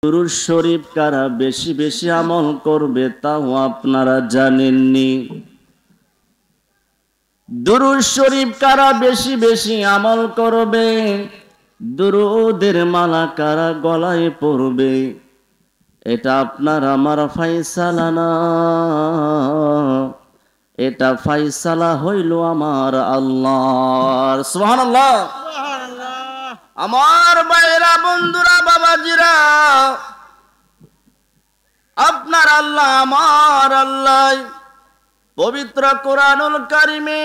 দুরূদ শরীফ কারা বেশি বেশি আমল করবে তাও আপনারা জানেননি। দুরূদ শরীফ কারা বেশি বেশি আমল করবে, দুরূদের মালা কারা গলায় পরবে, এটা আপনার আমার ফায়সালা না, এটা ফায়সালা হইল আমার আল্লাহর। সুবহানাল্লাহ। আমার ভাইরা, বন্ধুরা, বাবাজিরা, আপনার আল্লাহ আমার আল্লাহ পবিত্র কোরআনুল কারিমে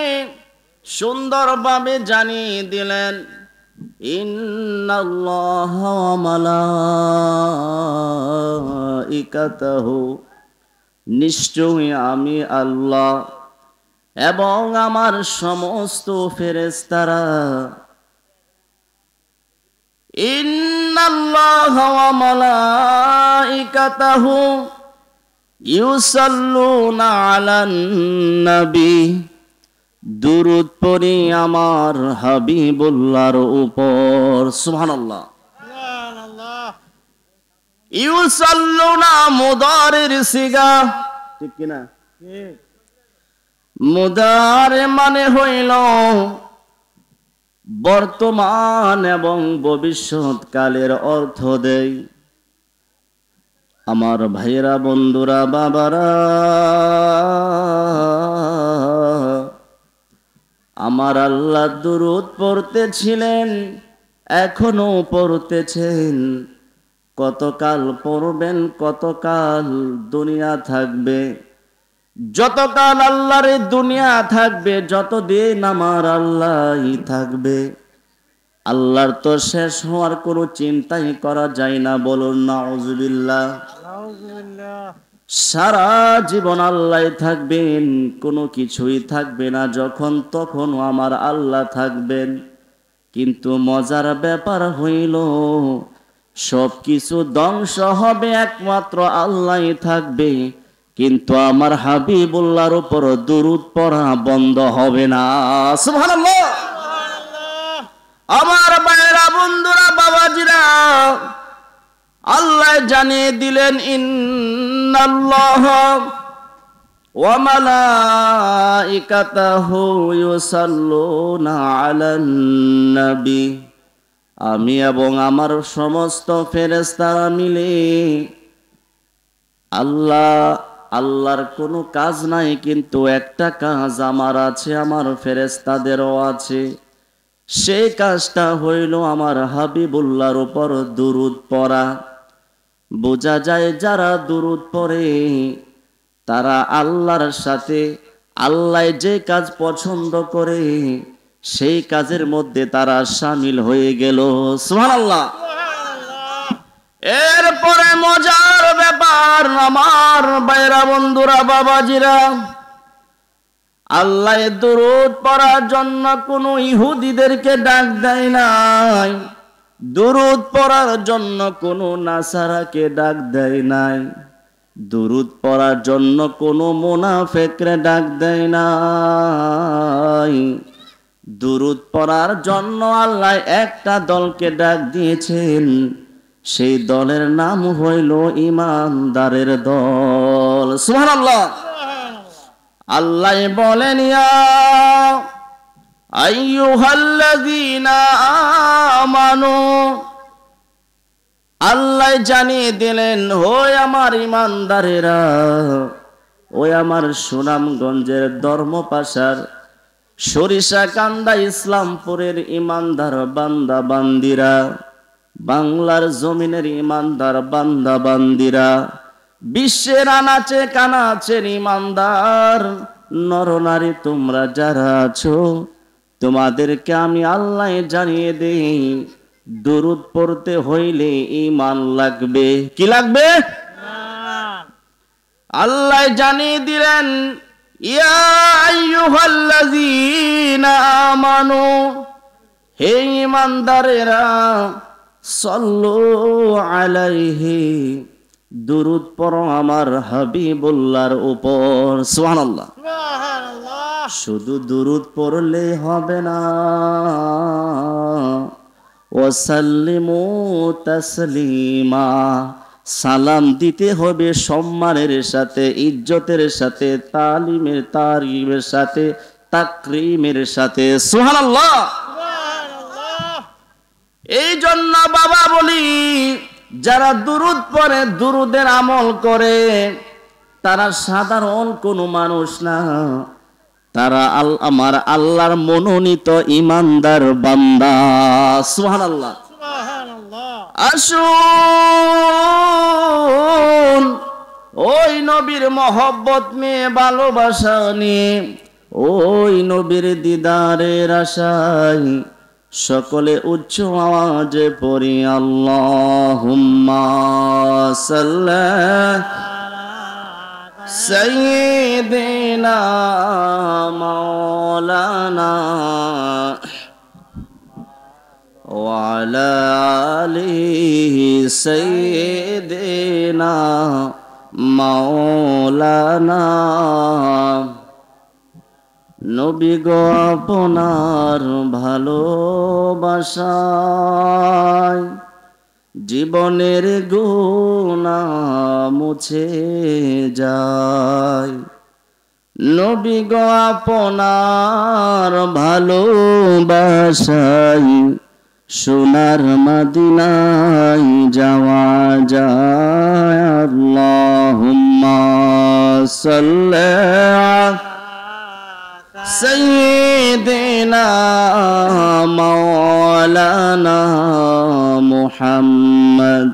সুন্দরভাবে জানিয়ে দিলেন, ইন্নাল্লাহা ওয়া মালাইকাতাহু, নিশ্চয়ই আমি আল্লাহ এবং আমার সমস্ত ফেরেশতারা, ইন্নাল্লাহা ওয়া মালাইকাতাহু ইউসাল্লুনা আলান নবী, দুরূদ পড়ি আমার হাবিবুল্লাহর উপর। সুবহানাল্লাহ। ইউসাল্লুনা মুদারির সিগা, ঠিক কিনা? মুদারে মানে হইল বর্তমান এবং ভবিষ্যৎ কালের অর্থ দেয়। আমার ভাইরা, বন্ধুরা, বাবারা, আমার আল্লাহ দুরূদ পড়তেছিলেন, এখনো পড়তেছেন। কতকাল পড়বেন, কতকাল দুনিয়া থাকবে, যতকাল আল্লাহর দুনিয়া থাকবে, যতদিন আমার আল্লাহই থাকবে। আল্লাহর তো শেষ হওয়ার কোনো চিন্তাই করা যায় না, বলুন নাউজুবিল্লাহ। সারা জীবন আল্লাহ থাকবেন, কোনো কিছুই থাকবে না, যখন তখন আমার আল্লাহ থাকবেন। কিন্তু মজার ব্যাপার হইল, সব কিছু ধ্বংস হবে, একমাত্র আল্লাহই থাকবে। কিন্তু আমার হাবিবুল্লাহর উপর দুরূদ পড়া বন্ধ হবে না। সুবহানাল্লাহ। আমার ভাইরা, বন্ধুরা, বাবাজিরা, আল্লাহ জানিয়ে দিলেন, ইন্নাল্লাহা ওয়া মালাইকাতাহু ইউসাল্লুনা আলান নবী, আমি এবং আমার সমস্ত ফেরেশতারা মিলে, আল্লাহর কোনো কাজ নাই, কিন্তু একটা কাজ আমার আছে, আমার ফেরেশতাদেরও আছে। সেই কাজটা হইল আমার হাবিবুল্লাহর উপর দুরূদ পড়া। বোঝা যায় যারা দুরূদ পড়ে তারা আল্লাহর সাথে, আল্লাহ যে কাজ পছন্দ করে সেই কাজের মধ্যে তারা শামিল হয়ে গেল। সুবহানাল্লাহ। এরপরে মজার ব্যাপার, আমার ভাইরা, বন্ধুরা, বাবাজিরা, আল্লাহ দুরূদ পড়ার জন্য কোনো ইহুদিদেরকে ডাক দেয় নাই, দুরূদ পড়ার জন্য কোনো নাসারাকে ডাক দেয় নাই, দুরূদ পড়ার জন্য কোনো মুনাফিকরে ডাক দেয় নাই। দুরূদ পড়ার জন্য আল্লাহ একটা দলকে ডাক দিয়েছেন, সেই দলের নাম হইল ঈমানদারের দল। সুবহানাল্লাহ। আল্লাহ বলেন, ইয়া আইয়ুহাল্লাযীনা আমানু, আল্লাহ জানিয়ে দিলেন, ওই আমার ঈমানদারেরা, ওই আমার সুনামগঞ্জের ধর্মপাশার সরিষাকান্দা ইসলামপুরের ঈমানদার বান্দা বান্দিরা, বাংলার জমিনের ঈমানদার বান্দা বান্দিরা, বিশ্বের আনাচে কানাচের ঈমানদার নরনারী তোমরা যারা আছো, তোমাদেরকে আমি আল্লাহ জানিয়ে দেই, দুরূদ পড়তে হইলে ঈমান লাগবে। কি লাগবে? আল্লাহ জানিয়ে দিলেন, ইয়া আইয়ুহাল্লাযীনা আমানু, হে ঈমানদারেরা, সাল্লু আলাইহি, দুরূদ পড়ো আমার হাবিবুল্লাহর উপর। সুবহানাল্লাহ। শুধু দুরূদ পড়লে হবে না, ওয়াসাল্লিমু তাসলিমা, সালাম দিতে হবে সম্মানের সাথে, ইজ্জতের সাথে, তারিমের সাথে, তাকরিমের সাথে। সুবহানাল্লাহ। এই জন্য বাবা বলি, যারা দুরুদ পড়ে, দুরুদের আমল করে, তারা সাধারণ কোনো মানুষ না, তারা আমার আল্লাহর মনোনীত ইমানদার বান্দা। সুবহানাল্লাহ। আসুন ওই নবীর মহব্বত নিয়ে, ভালোবাসা নিয়ে, ওই নবীর দিদারের আশায় সকলে উচ্চ আওয়াজে পড়ি আল্লাহুম্মা সাল্লি সাইয়্যিদিনা মাওলানা ওয়া আলা আলি সাইয়্যিদিনা মাওলানা। নবী গো আপনার ভালোবাসায় জীবনের গুনাহ মুছে যায়। নবী গো আপনার ভালোবাসায় সোনার মদিনায় যাওয়া যায়। আল্লাহুম্মা সাল্লি সাইয়্যিদিনা মাওলানা মুহাম্মদ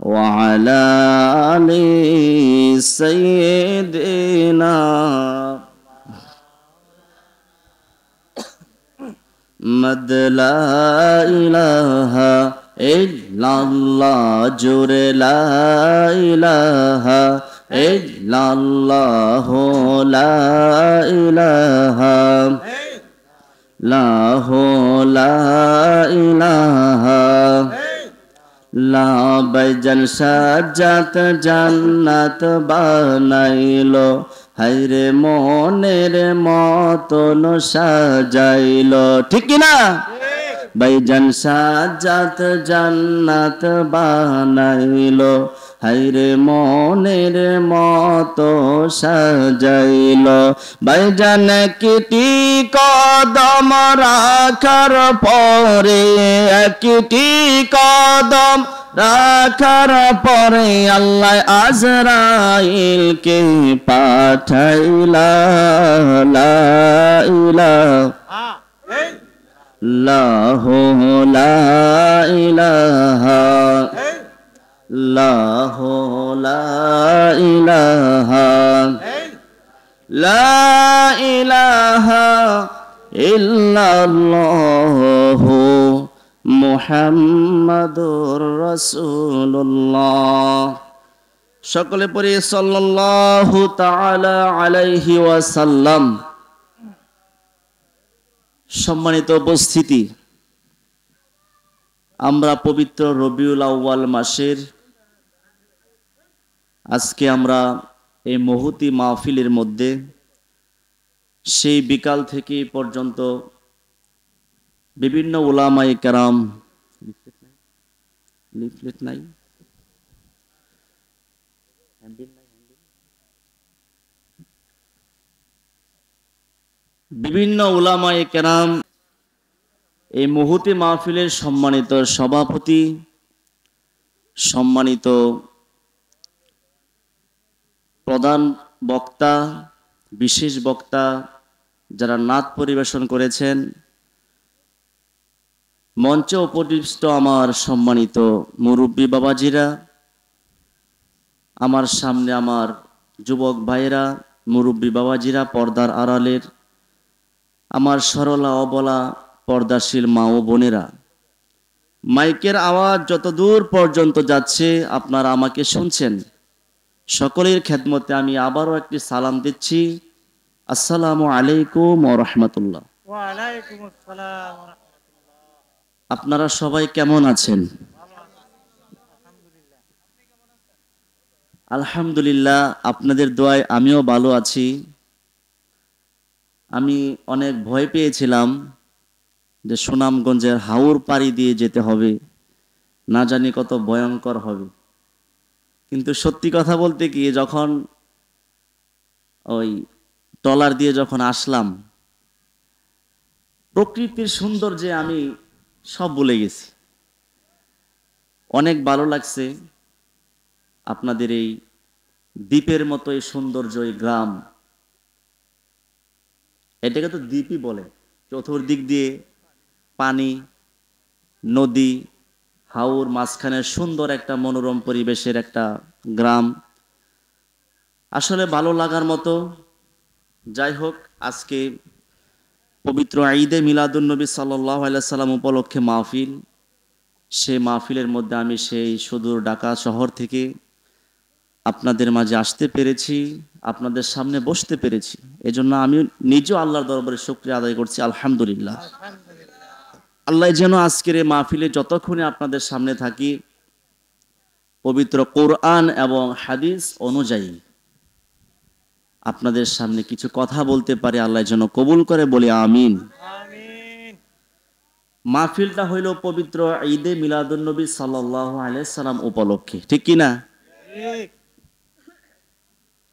ওয়া আলা আলি সাইয়্যিদিনা মদ লা ইলাহা ইল্লাল্লাহ, জোরে লা ইলাহা ইল্লাল্লাহ, লা ইলাহা লা ইলাহা লা। বাইজান সাজাত জান্নাত বানাইলো, হায়রে মনের মতন সাজাইলো, ঠিক কিনা? বাইজান সাজাত জান্নাত বানাইলো, হায়রে মনের মতো সাজাইলো। বাইজান একটি কদম রাখার পরে, একটি কদম রাখার পরে আল্লাহ আজরাইলকে পাঠাইলা। লা ইলাহা লাহু লা ইলাহা লাহু লা ইলাহা লা ইলাহা ইল্লাল্লাহু মুহাম্মাদুর রাসূলুল্লাহ। সকলে পড়ি সাল্লাল্লাহু তাআলা আলাইহি ওয়াসাল্লাম। সম্মানিত উপস্থিতি, আমরা পবিত্র রবিউল আউয়াল মাসের আজকে আমরা এই মহতি মাহফিলের মধ্যে সেই বিকাল থেকে পর্যন্ত বিভিন্ন উলামায়ে কেরাম, লিফলেট নাই, বিভিন্ন উলামায়ে কেরাম, এই মহতি মাহফিলের সম্মানিত সভাপতি, সম্মানিত প্রধান বক্তা, বিশেষ বক্তা, যারা নাত পরিবেশন করেছেন, মঞ্চে উপবিষ্ট আমার সম্মানিত মুরব্বী বাবাজিরা, আমার সামনে আমার যুবক ভাইরা, মুরব্বী বাবাজিরা, পর্দার আড়ালের আমার সরলা অবলা পর্দাশীল মা ও বোনেরা, মাইকের আওয়াজ যত দূর পর্যন্ত যাচ্ছে আপনারা আমাকে শুনছেন, সকলের খেদমতে আমি আবারও একটি সালাম দিচ্ছি। আসসালামু আলাইকুম ওয়া রাহমাতুল্লাহ। ওয়া আলাইকুম আসসালাম ওয়া রাহমাতুল্লাহ। আপনারা সবাই কেমন আছেন? আলহামদুলিল্লাহ, আপনাদের দোয়ায় আমিও ভালো আছি। আমি অনেক ভয় পেয়েছিলাম যে সুনামগঞ্জের হাওর পাড়ি দিয়ে যেতে হবে, না জানি কত ভয়ঙ্কর হবে। কিন্তু সত্যি কথা বলতে কি, যখন ওই ট্রলার দিয়ে যখন আসলাম, প্রকৃতির সৌন্দর্যে আমি সব ভুলে গেছি। অনেক ভালো লাগছে আপনাদের এই দ্বীপের মতো এই সৌন্দর্য, এই গ্রাম, এটাকে তো দ্বীপই বলে। চতুর্দিক দিয়ে পানি, নদী, হাওর, মাঝখানে সুন্দর একটা মনোরম পরিবেশের একটা গ্রাম, আসলে ভালো লাগার মতো। যাই হোক, আজকে পবিত্র ঈদে মিলাদুন্নবী সাল্লাল্লাহু আলাইহি সাল্লাম উপলক্ষে মাহফিল। সেই মাহফিলের মধ্যে আমি সেই সুদূর ঢাকা শহর থেকে আপনাদের মাঝে আসতে পেরেছি, আপনাদের সামনে বসতে পেরেছি। এজন্য আমি নিজেও আল্লাহর দরবারে শুকরিয়া আদায় করছি, আলহামদুলিল্লাহ। আল্লাহ যেন আজকের এই মাহফিলে যতক্ষণে আপনাদের সামনে থাকি, পবিত্র কোরআন এবং হাদিস অনুযায়ী আপনাদের সামনে কিছু কথা বলতে পারে, আল্লাহ যেন কবুল করে, বলি আমিন। মাহফিলটা হইল পবিত্র ঈদে মিলাদুন্নবী সাল্লাল্লাহু আলাইহি সাল্লাম উপলক্ষে, ঠিক কি না?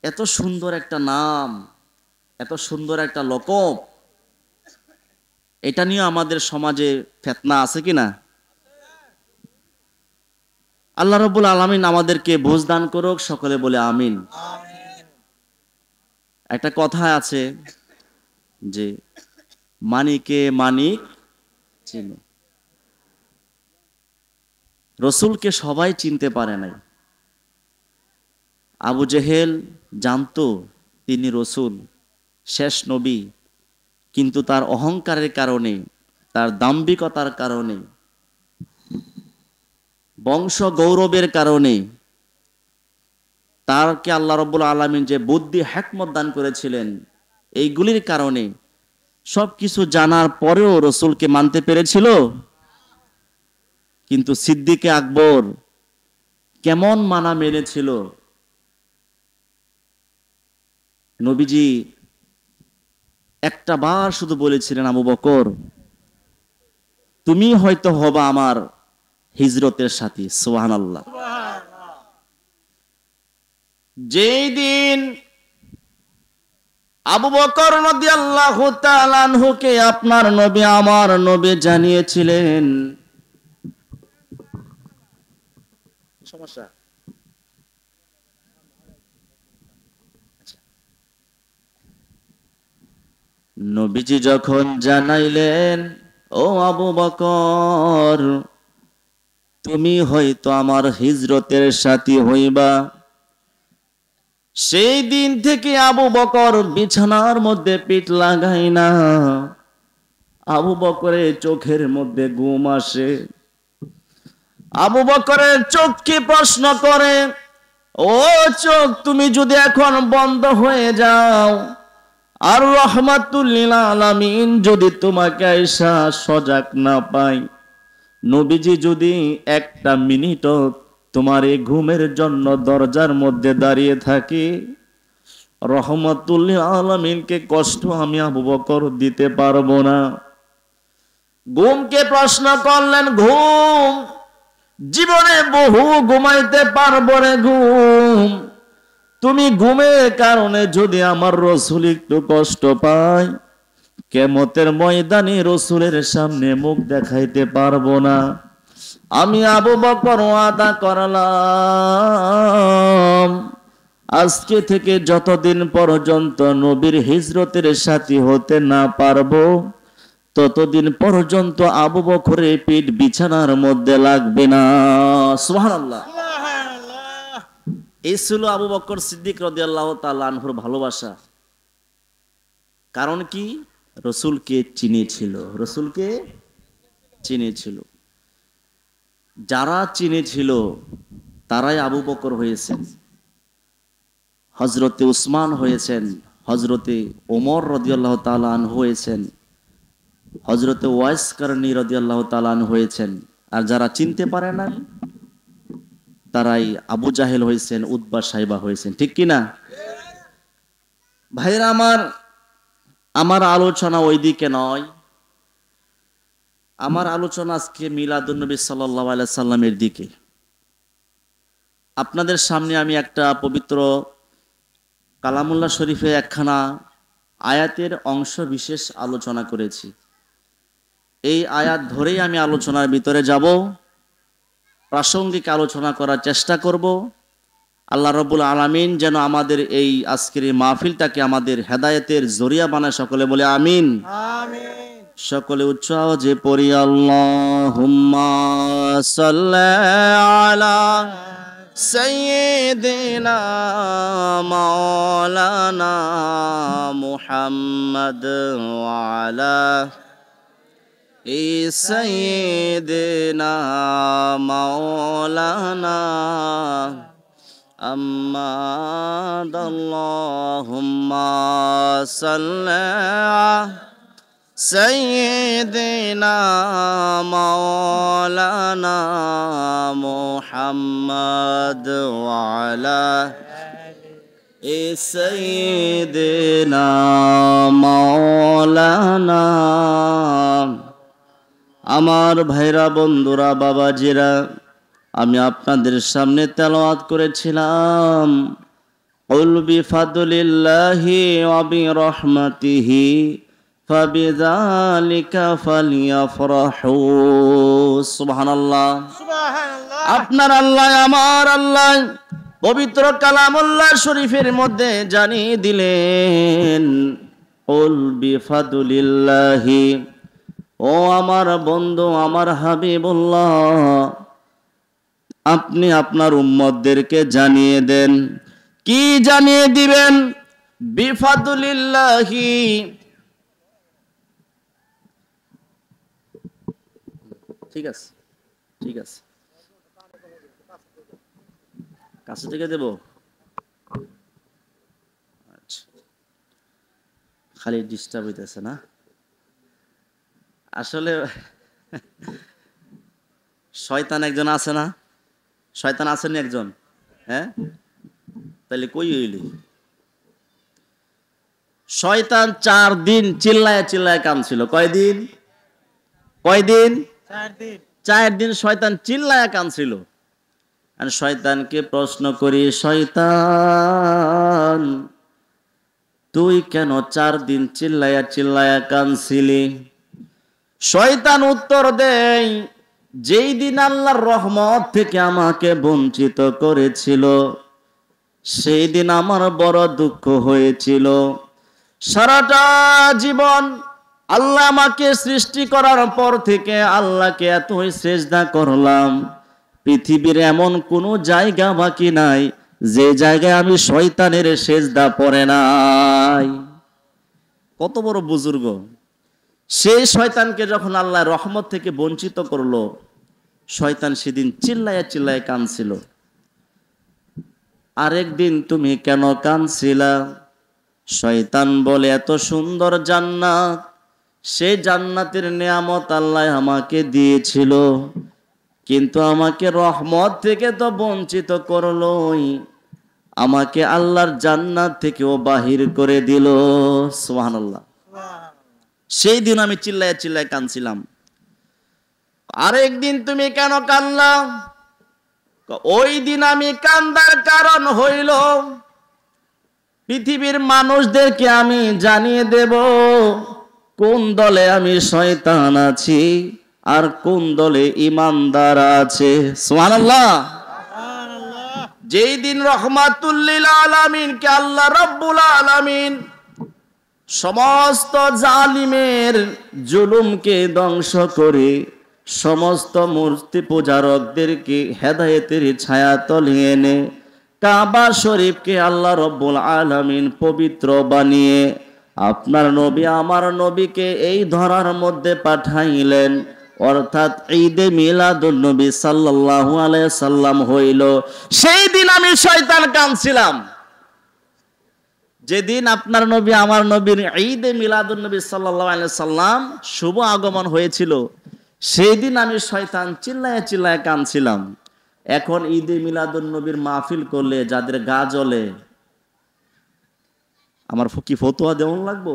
এত সুন্দর একটা নাম, এত সুন্দর একটা লকব, এটা নিয়ে আমাদের সমাজে ফিতনা আছে কি না? আল্লাহ রাব্বুল আলামিন আমাদেরকে বুঝ দান করুক, সকলে বলে আমিন। একটা কথা আছে যে মানিকে মানিক চিনে। রসুলকে সবাই চিনতে পারে নাই। আবু জেহেল জানতো তিনি রসুল, শেষ নবী, কিন্তু তার অহংকারের কারণে, তার দাম্ভিকতার কারণে, বংশ গৌরবের কারণে, তারকে আল্লাহ রাব্বুল আলামিন যে বুদ্ধি হিকমত দান করেছিলেন, এইগুলির কারণে সবকিছু জানার পরেও রসুলকে মানতে পেরেছিল। কিন্তু সিদ্দিকে আকবর কেমন মানা মেনেছিল। নবীজি একটা বার শুধু বলেছিলেন, আবু বকর তুমি হয়তো হবা আমার হিজরতের সাথী। সুবহানাল্লাহ। যেই দিন আবু বকর রাদিয়াল্লাহু তাআলা আনহুকে আপনার নবী, আমার নবী জানিয়েছিলেন, সমস্যা নবীজি যখন জানাইলেন, ও আবু বকর তুমি হয়তো আমার হিজরতের সাথী হইবা, সেই দিন থেকে আবু বকর বিছানার মধ্যে পিঠ লাগাই না। আবু বকরের চোখের মধ্যে ঘুম আসে। আবু বকরের চোখকে প্রশ্ন করে, ও চোখ তুমি যদি এখন বন্ধ হয়ে যাও, আর রহমাতুল লিল আলামিন যদি তোমাকে আইসা সজাগ না পাই, নবীজি যদি একটা মিনিটও তোমার এই ঘুমের জন্য দরজার মধ্যে দাঁড়িয়ে থাকে, রহমাতুল লিল আলামিনকে কষ্ট আমি আবু বকর দিতে পারবো না। ঘুমকে প্রশ্ন করলেন, ঘুম জীবনে বহু ঘুমাইতে পারবো রে ঘুম, তুমি ঘুমের কারণে যদি আমার রসুল একটু কষ্ট পায়, কিয়ামতের ময়দানে রসুলের সামনে মুখ দেখাইতে পারবো না। আমি আবু বকর ওয়াদা করলাম, আজকে থেকে যতদিন পর্যন্ত নবীর হিজরতের সাথী হতে না পারবো, ততদিন পর্যন্ত আবু বকরের পিঠ বিছানার মধ্যে লাগবে না। সুবহানাল্লাহ। এই ছিল আবু বকর সিদ্দিক রাদিয়াল্লাহু তাআলা আনহুর ভালোবাসা। কারণ কি? রসুলকে চিনেছিল, রসুলকে চিনেছিল। যারা চিনেছিল তারাই আবু বকর হয়েছেন, হযরতে উসমান হয়েছেন, হযরতে ওমর রাদিয়াল্লাহু তাআলা আনহু হয়েছেন, হযরতে ওয়াইস কারনী রাদিয়াল্লাহু তাআলা আনহু হয়েছেন। আর যারা চিনতে পারে না তারাই আবু জাহেল হয়েছেন, উতবা সাইবা হয়েছেন, ঠিক কি না? ভাইরা আমার, আমার আলোচনা ওইদিকে নয়, আমার আলোচনা আজকে মিলাদুন্নবী সাল্লাল্লাহু আলাইহি সাল্লামের দিকে। আপনাদের সামনে আমি একটা পবিত্র কালামুল্লাহ শরীফে একখানা আয়াতের অংশ বিশেষ আলোচনা করেছি। এই আয়াত ধরেই আমি আলোচনার ভিতরে যাব, প্রাসঙ্গিক আলোচনা করার চেষ্টা করব। আল্লাহ রাব্বুল আলামিন যেন আমাদের এই আজকের এই মাহফিলটাকে আমাদের হেদায়েতের জরিয়া বানায়, সকলে বলে আমিন। আমিন। সকলে উচ্চ আওয়াজে পড়ি আল্লাহুম্মা সাল্লি আলা সাইয়্যিদিনা মাওলানা মুহাম্মদ ওয়া আলা সাইয়্যিদিনা মাওলানা আম্মা আল্লাহুম্মা সাল্লি سيدنا مولانا محمد وعلى سيدنا مولانا। আমার ভাইরা, বন্ধুরা, বাবাজিরা, আমি আপনাদের সামনে তেলাওয়াত করেছিলাম কুল বিফাদলিল্লাহি ওয়া বিরহমাতিহি ফাবিযালিকা ফালইফরাহু। সুবহানাল্লাহ। আপনার আল্লাহ, আমার আল্লাহ পবিত্র কালামুল্লাহ শরীফের মধ্যে জানিয়ে দিলেন কুল বিফাদলিল্লাহি, ও আমার বন্ধু, আমার হাবিবুল্লাহ, আপনি আপনার উম্মতদেরকে জানিয়ে দেন। কি জানিয়ে দিবেন? বিফাদলিল্লাহি, ঠিক আছে, ঠিক আছে, কাছে থেকে দেব। আচ্ছা, খালি ডিস্টার্ব হইতেছে না আসলে। শয়তান একজন আছে না? শয়তান আসেনি একজন? হ্যাঁ, তাহলে কই হইলি? শয়তান 4 দিন চিল্লায় চিল্লায় কাঁদছিল। কয়দিন? 4 দিন শয়তান চিল্লায় কাঁদছিল। আর শয়তানকে প্রশ্ন করি, শয়তান তুই কেন 4 দিন চিল্লায়া চিল্লায়া কাঁদছিলি? শয়তান উত্তর দেয়, যেই দিন আল্লাহর রহমত থেকে আমাকে বঞ্চিত করেছিল সেই দিন আমার বড় দুঃখ হয়েছিল। সারাটা জীবন আল্লাহ আমাকে সৃষ্টি করার পর থেকে আল্লাহকে এতই সেজদা করলাম, পৃথিবীর এমন কোনো জায়গা বাকি নাই যে জায়গায় আমি শয়তানের সেজদা পড়ে নাই। কত বড় বুজুর্গ! সেই শয়তানকে যখন আল্লাহ রহমত থেকে বঞ্চিত করলো, শয়তান সেদিন চিল্লায়া চিল্লায়া কাঁদছিল। আরেকদিন তুমি কেন কাঁদছিলা? শয়তান বলে, এত সুন্দর জান্নাত, সেই জান্নাতের নিয়ামত আল্লাহ আমাকে দিয়েছিল, কিন্তু আমাকে রহমত থেকে তো বঞ্চিত করলোই, আমাকে আল্লাহর জান্নাত থেকেও বাহির করে দিল। সুবহানাল্লাহ। সেই দিন আমি চিল্লায় চিল্লায় কাঁদছিলাম। আরেকদিন তুমি কেন কাঁদলা? ওই দিন আমি কান্দার কারণ হইল পৃথিবীর মানুষদেরকে আমি জানিয়ে দেব কোন দলে আমি শয়তান আছি আর কোন দলে ঈমানদার আছে। সুবহানাল্লাহ। যেই দিন রহমাতুল লিল আলামিনকে আল্লাহ রাব্বুল আলামিন সমস্ত জালিমের জুলুমকে ধ্বংস করে সমস্ত মূর্তি পূজারকদেরকে হেদায়েতের ছায়াতলে এনে কাবা শরীফকে আল্লাহ রাব্বুল আলামিন পবিত্র বানিয়ে আপনার নবী আমার নবীকে এই ধরার মধ্যে পাঠাইলেন, অর্থাৎ ঈদে মিলাদুন নবী সাল্লাল্লাহু আলাইহি সাল্লাম হইল। সেই দিন আমি শয়তান কাঁদছিলাম। যেদিন আপনার নবী আমার নবীর ঈদে মিলাদুন নবী সাল্লাল্লাহু আলাইহি সাল্লাম শুভ আগমন হয়েছিল, সেই দিন আমি শয়তান চিল্লায় চিল্লায় কাঁদছিলাম। এখন ঈদে মিলাদুন নবীর মাহফিল করলে যাদের গা জ্বলে, আমার কি ফতোয়া দেওয়ান লাগবো?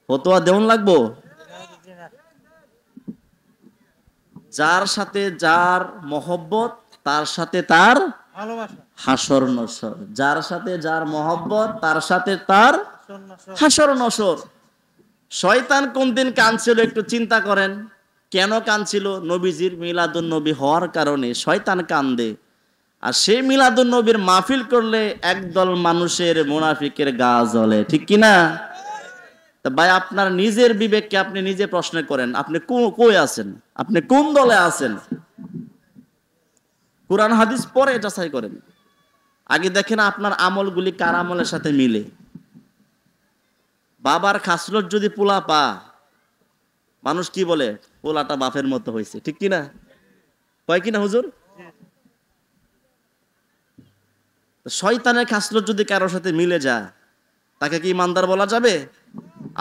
ফতোয়া দেওয়ান লাগবো? যার সাথে যার মহব্বত তার সাথে তার হাসর নসর, যার সাথে যার মহব্বত তার সাথে তার হাসর নসর। শয়তান কোন দিন কাঁদছিল একটু চিন্তা করেন, কেন কাঁদছিল? নবীজির মিলাদুন নবী হওয়ার কারণে শয়তান কান্দে। আর সেই মিলাদুন নবীর মাহফিল করলে একদল মানুষের মুনাফিকের গা জ্বলে, ঠিক কিনা? তা ভাই, আপনার নিজের বিবেককে আপনি নিজে প্রশ্ন করেন, আপনি কই আছেন? আপনি কোন দলে আছেন? কুরআন হাদিস পরে যাচাই করেন। আগে দেখেন আপনার আমলগুলি কার আমলের সাথে মিলে। বাবার খাসলত যদি পোলা পা, মানুষ কি বলে? পোলাটা বাপের মতো হয়েছে, ঠিক কিনা? কয় কিনা হুজুর? শয়তানের খাসলত যদি কারোর সাথে মিলে যায়, তাকে কি ইমানদার বলা যাবে?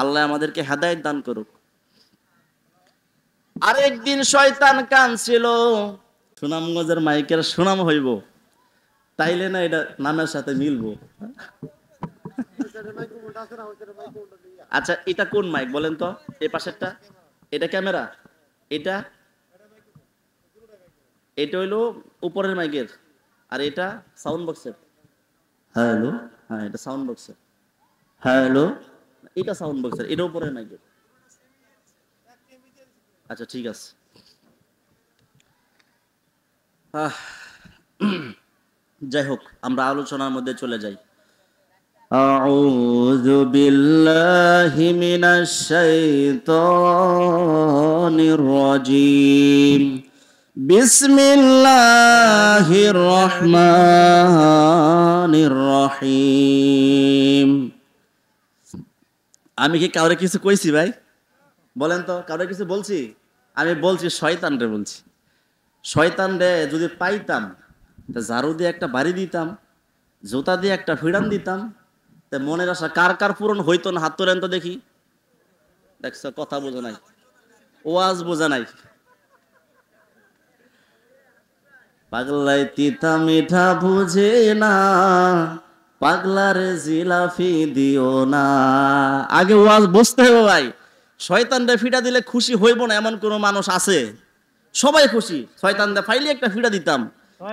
আল্লাহ আমাদেরকে হেদায়েত দান করুক। আরেকদিন শয়তান কাঁদছিল, সুনামগঞ্জের মাইকের সুনাম হইব, তাইলে না এটা নামের সাথে মিলবো। আচ্ছা, এটা কোন মাইক বলেন তো? এই পাশেরটা এটা ক্যামেরা, এটা এটা হইলো উপরের মাইকের, আর এটা সাউন্ড বক্সের। হ্যালো, হ্যাঁ এটা সাউন্ড বক্সের। হ্যালো, এটা সাউন্ড বক্সের, এটা উপরের মাইকের। আচ্ছা ঠিক আছে। যাই হোক, আমরা আলোচনার মধ্যে চলে যাই। আউযু বিল্লাহি মিনাশ শাইতানির রাজীম। বিসমিল্লাহির রহমানির রহিম। আমি কি কাউরে কিছু কইছি ভাই? বলেন তো, কাউরে কিছু বলছি? আমি বলছি শয়তান রে বলছি। শয়তান রে যদি পাইতাম, তা ঝাড়ু দিয়ে একটা বাড়ি দিতাম, জুতা দিয়ে একটা ফিড়ান দিতাম, তা মনের আশা কার কার পূরণ হইতো না? হাত তোলেন তো দেখি। দেখছো, কথা বোঝা নাই, ওয়াজ বোঝা নাই। পাগলাই তিতা মিঠা বুঝে না, পাগলারে জিলাফি দিও না। আগে ওয়াজ বুঝতে হবে ভাই। শয়তানরে ফিটা দিলে খুশি হইব না এমন কোন মানুষ আছে? সবাই খুশি। শয়তানরে ফাইলে একটা ফিটা দিতাম,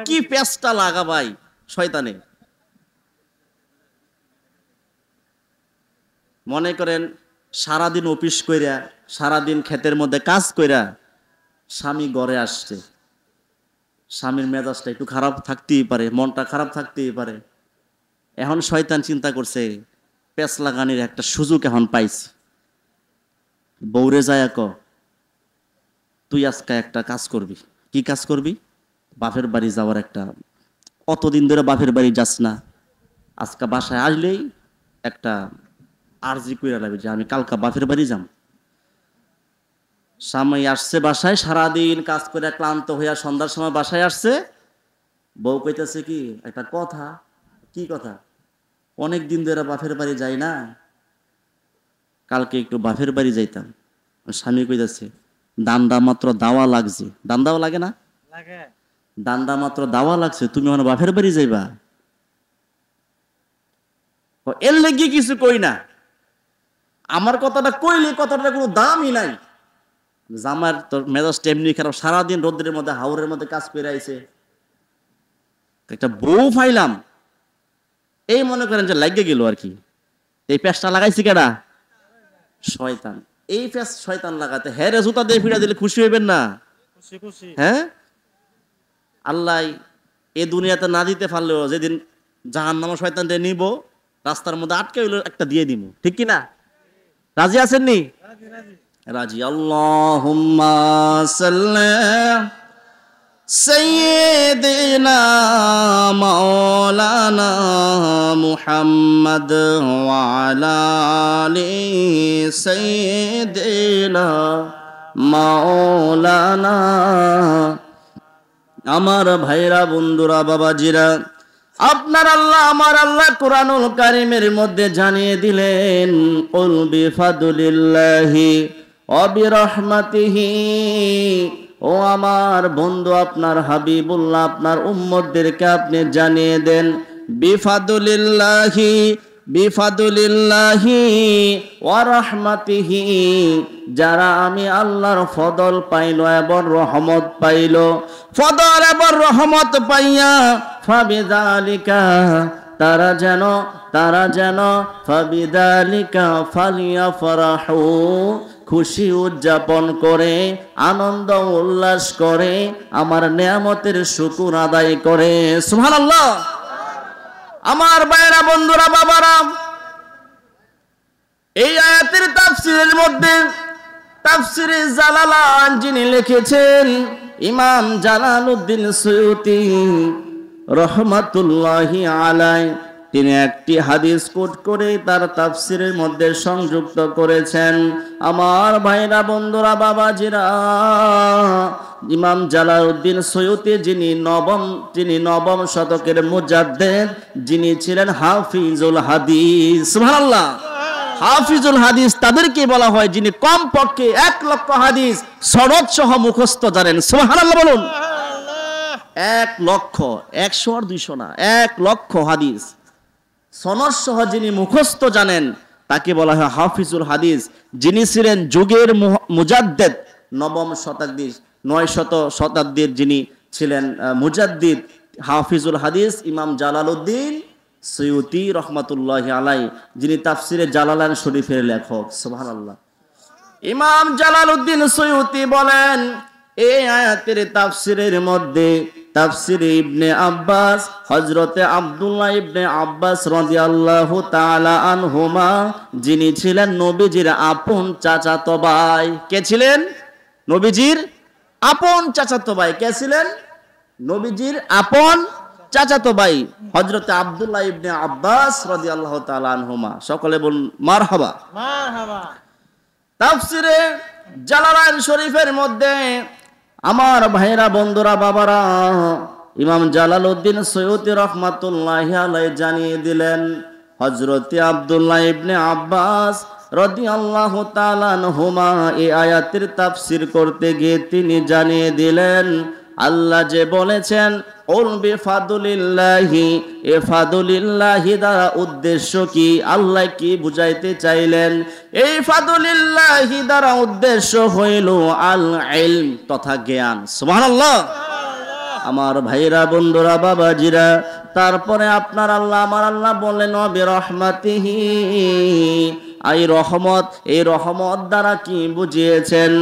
কি পেস্টা লাগা ভাই শয়তানে। মনে করেন সারাদিন অফিস কইরা, সারাদিন ক্ষেতের মধ্যে কাজ কইরা স্বামী ঘরে আসছে, স্বামীর মেজাজটা একটু খারাপ থাকতেই পারে, মনটা খারাপ থাকতেই পারে। এখন শয়তান চিন্তা করছে পেঁচ লাগানির একটা সুযোগ এখন পাইছি। বউরে যায় ক, তুই আজকে একটা কাজ করবি। কি কাজ করবি? বাপের বাড়ি যাওয়ার একটা, অতদিন ধরে বাপের বাড়ি যাস না, আজকে বাসায় আসলেই একটা আরজি কইরা লাগবে যে আমি কালকা বাপের বাড়ি যাম। স্বামী আসছে বাসায়, সারাদিন কাজ করে ক্লান্ত হইয়া সন্ধ্যার সময় বাসায় আসছে। বউ কইতেছে কি একটা কথা। কি কথা? অনেক দিন ধরে বাপের বাড়ি যাই না, কালকে একটু বাপের বাড়ি যাইতাম। স্বামী কইতেছে দান্দা মাত্র দাওয়া লাগছে। দান্দাও লাগে না? দান্দা মাত্র দাওয়া লাগছে, তুমি আমার বাপের বাড়ি যাইবা? এর লেগে কিছু কই না, আমার কথাটা কইলে কথাটা কোনো দামই নাই। জামার তোর মেজাজটা এমনি খারাপ, সারাদিন রোদ্রের মধ্যে হাওরের মধ্যে কাজ করে আইছে, একটা বউ পাইলাম, এই মনে করেন যে লাগিয়ে গেল আর কি। এই পেঁচটা লাগাইছি কেডা? শয়তান। এই পেঁচ শয়তান লাগাতে হ্যাঁ রে জুতা দিয়ে ফিরা দিলে খুশি হইবেন না? হ্যাঁ, আল্লাহ এ দুনিয়াতে না দিতে পারলেও যেদিন জাহান্নামে শয়তান দিয়ে নিব, রাস্তার মধ্যে আটকে হইলো একটা দিয়ে দিব, ঠিক কিনা? রাজি আছেননি? রাজি। আল্লাহুম্মা সাল্লি সাইয়্যিদিনা মাওলানা মুহাম্মদ ওয়া আলা আলি সাইয়্যিদিনা মাওলানা। আমার ভাইরা, বন্ধুরা, বাবাজিরা, আপনার আল্লাহ আমার আল্লাহ কুরআনুল কারীমের মধ্যে জানিয়ে দিলেন কুল বিফাদলিল্লাহি ওয়া বিরহমাতিহি। ও আমার বন্ধু, আপনার হাবিবুল্লাহ আপনার উম্মতদেরকে আপনি জানিয়ে দেন বিফাদলিল্লাহি, বিফাদুলিল্লাহি ওয়া রাহমাতিহি, যারা আমি আল্লাহর ফদল পাইল এবং রহমত পাইল, ফদল এবং রহমত পাইয়া ফাবিযালিকা, তারা যেন ফাবিযালিকা ফালিয়াফরাহু, খুশি উদযাপন করে, আনন্দ উল্লাস করে, আমার নেয়ামতের শুকর আদায় করে। সুবহানাল্লাহ। আমার ভাইরা, বন্ধুরা, বাবারা, এই আয়াতের তাফসীরের মধ্যে তাফসীরে জালালান যিনি লিখেছেন ইমাম জালালউদ্দিন সুয়ুতি রহমাতুল্লাহি আলাইহি, তিনি একটি হাদিস কোট করে তার তাফসীরের মধ্যে সংযুক্ত করেছেন। আমার ভাইরা, বন্ধুরা, বাবাজিরা, ইমাম জালালউদ্দিন সুয়ুতি যিনি নবম শতকের মুজাদ্দিদ, যিনি ছিলেন হাফিজুল হাদিস। সুবহানাল্লাহ। হাফিজুল হাদিস তাদেরকে বলা হয় যিনি কমপক্ষে 1 লক্ষ হাদিস সনদ সহ মুখস্থ জানেন। সুবহানাল্লাহ বলুন। 1 লক্ষ, 100 আর 200 না, 1 লক্ষ হাদিস সনদ সহ যিনি মুখস্থ জানেন তাকে বলা হয় হাফিজুল হাদিস। যিনি ছিলেন যুগের মুজাদ্দিদ, নবম শতাব্দীর 900 শতাব্দীর যিনি ছিলেন মুজাদ্দিদ হাফিজুল হাদিস ইমাম জালালউদ্দিন সুয়ুতি রহমাতুল্লাহি আলাইহি, যিনি তাফসিরে জালালান শরীফের লেখক। সুবহানাল্লাহ। ইমাম জালালউদ্দিন সুয়ুতি বলেন, এই আয়াতের তাফসিরের মধ্যে তাফসিরে ইবনে আব্বাস, হযরতে আব্দুল্লাহ ইবনে আব্বাস রাদিয়াল্লাহু তাআলা আনহুমা, যিনি ছিলেন নবীজির আপন চাচাতো ভাই। কে ছিলেন? নবীজির আপন চাচাতো ভাই। কে ছিলেন? নবীজির আপন চাচাতো ভাই হযরতে আব্দুল্লাহ ইবনে আব্বাস রাদিয়াল্লাহু তাআলা আনহুমা। সকলে বলুন মারহাবা। মারহাবা। তাফসিরে জালালাইন শরীফের মধ্যে আমার ভাইরা, বন্ধুরা, বাবারা, ইমাম জালালউদ্দিন সুয়ুতি রহমাতুল্লাহি আলাইহি জানিয়ে দিলেন, হযরতে আব্দুল্লাহ ইবনে আব্বাস রাদিয়াল্লাহু তাআলা আনহুমা এই আয়াতের তাফসীর করতে গিয়ে তিনি জানিয়ে দিলেন, আল্লাহ যে বলেছেন উল বিফাদুলিল্লাহি, এ ফাদুলিল্লাহি দ্বারা উদ্দেশ্য কি? আল্লাহ কি বুঝাইতে চাইলেন? এই ফাদুলিল্লাহি দ্বারা উদ্দেশ্য হইল আল ইলম, তথা জ্ঞান। সুবহানাল্লাহ। আমার ভাইরা, বন্ধুরা, বাবাজিরা, তারপরে আপনার আল্লাহ, আমার আল্লাহ বললেন বিরহমাতিহি, এই রহমত দ্বারা কি বুঝিয়েছেন?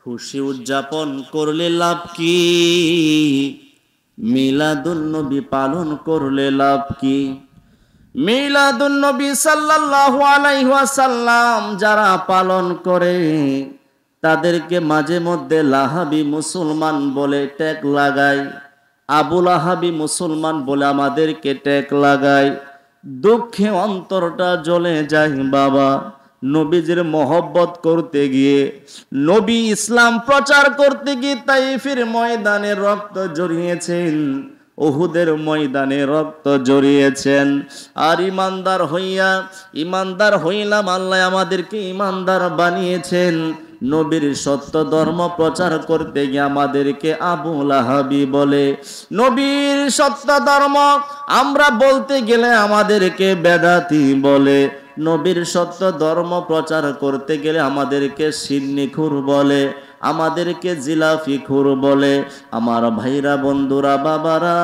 খুশি উদযাপন করলে লাভ কি? মিলাদুন নবী পালন করলে লাভ কি? মিলাদুন নবী সাল্লাল্লাহু আলাইহি ওয়াসাল্লাম যারা পালন করে তাদেরকে মাঝে মধ্যে লাহাবি মুসলমান বলে ট্যাগ লাগায়, আবু লাহাবি মুসলমান বলে আমাদেরকে ট্যাগ লাগায়। দুঃখে অন্তরটা জ্বলে যায় বাবা। নবীজির মহব্বত করতে গিয়ে, নবী ইসলাম প্রচার করতে গিয়ে তাইফের ময়দানে রক্ত ঝরিয়েছেন, উহুদের ময়দানে রক্ত ঝরিয়েছেন। আর ইমানদার হইলাম, আল্লাহ আমাদেরকে ইমানদার বানিয়েছেন। নবীর সত্য ধর্ম প্রচার করতে গিয়ে আমাদেরকে আবু লাহাবি বলে। নবীর সত্য ধর্ম আমরা বলতে গেলে আমাদেরকে বেদাতি বলে। নবীর সত্য ধর্ম প্রচার করতে গেলে আমাদেরকে সিন্নিখুর বলে, আমাদেরকে জিলাফিখুর বলে। আমার ভাইরা, বন্ধুরা, বাবারা,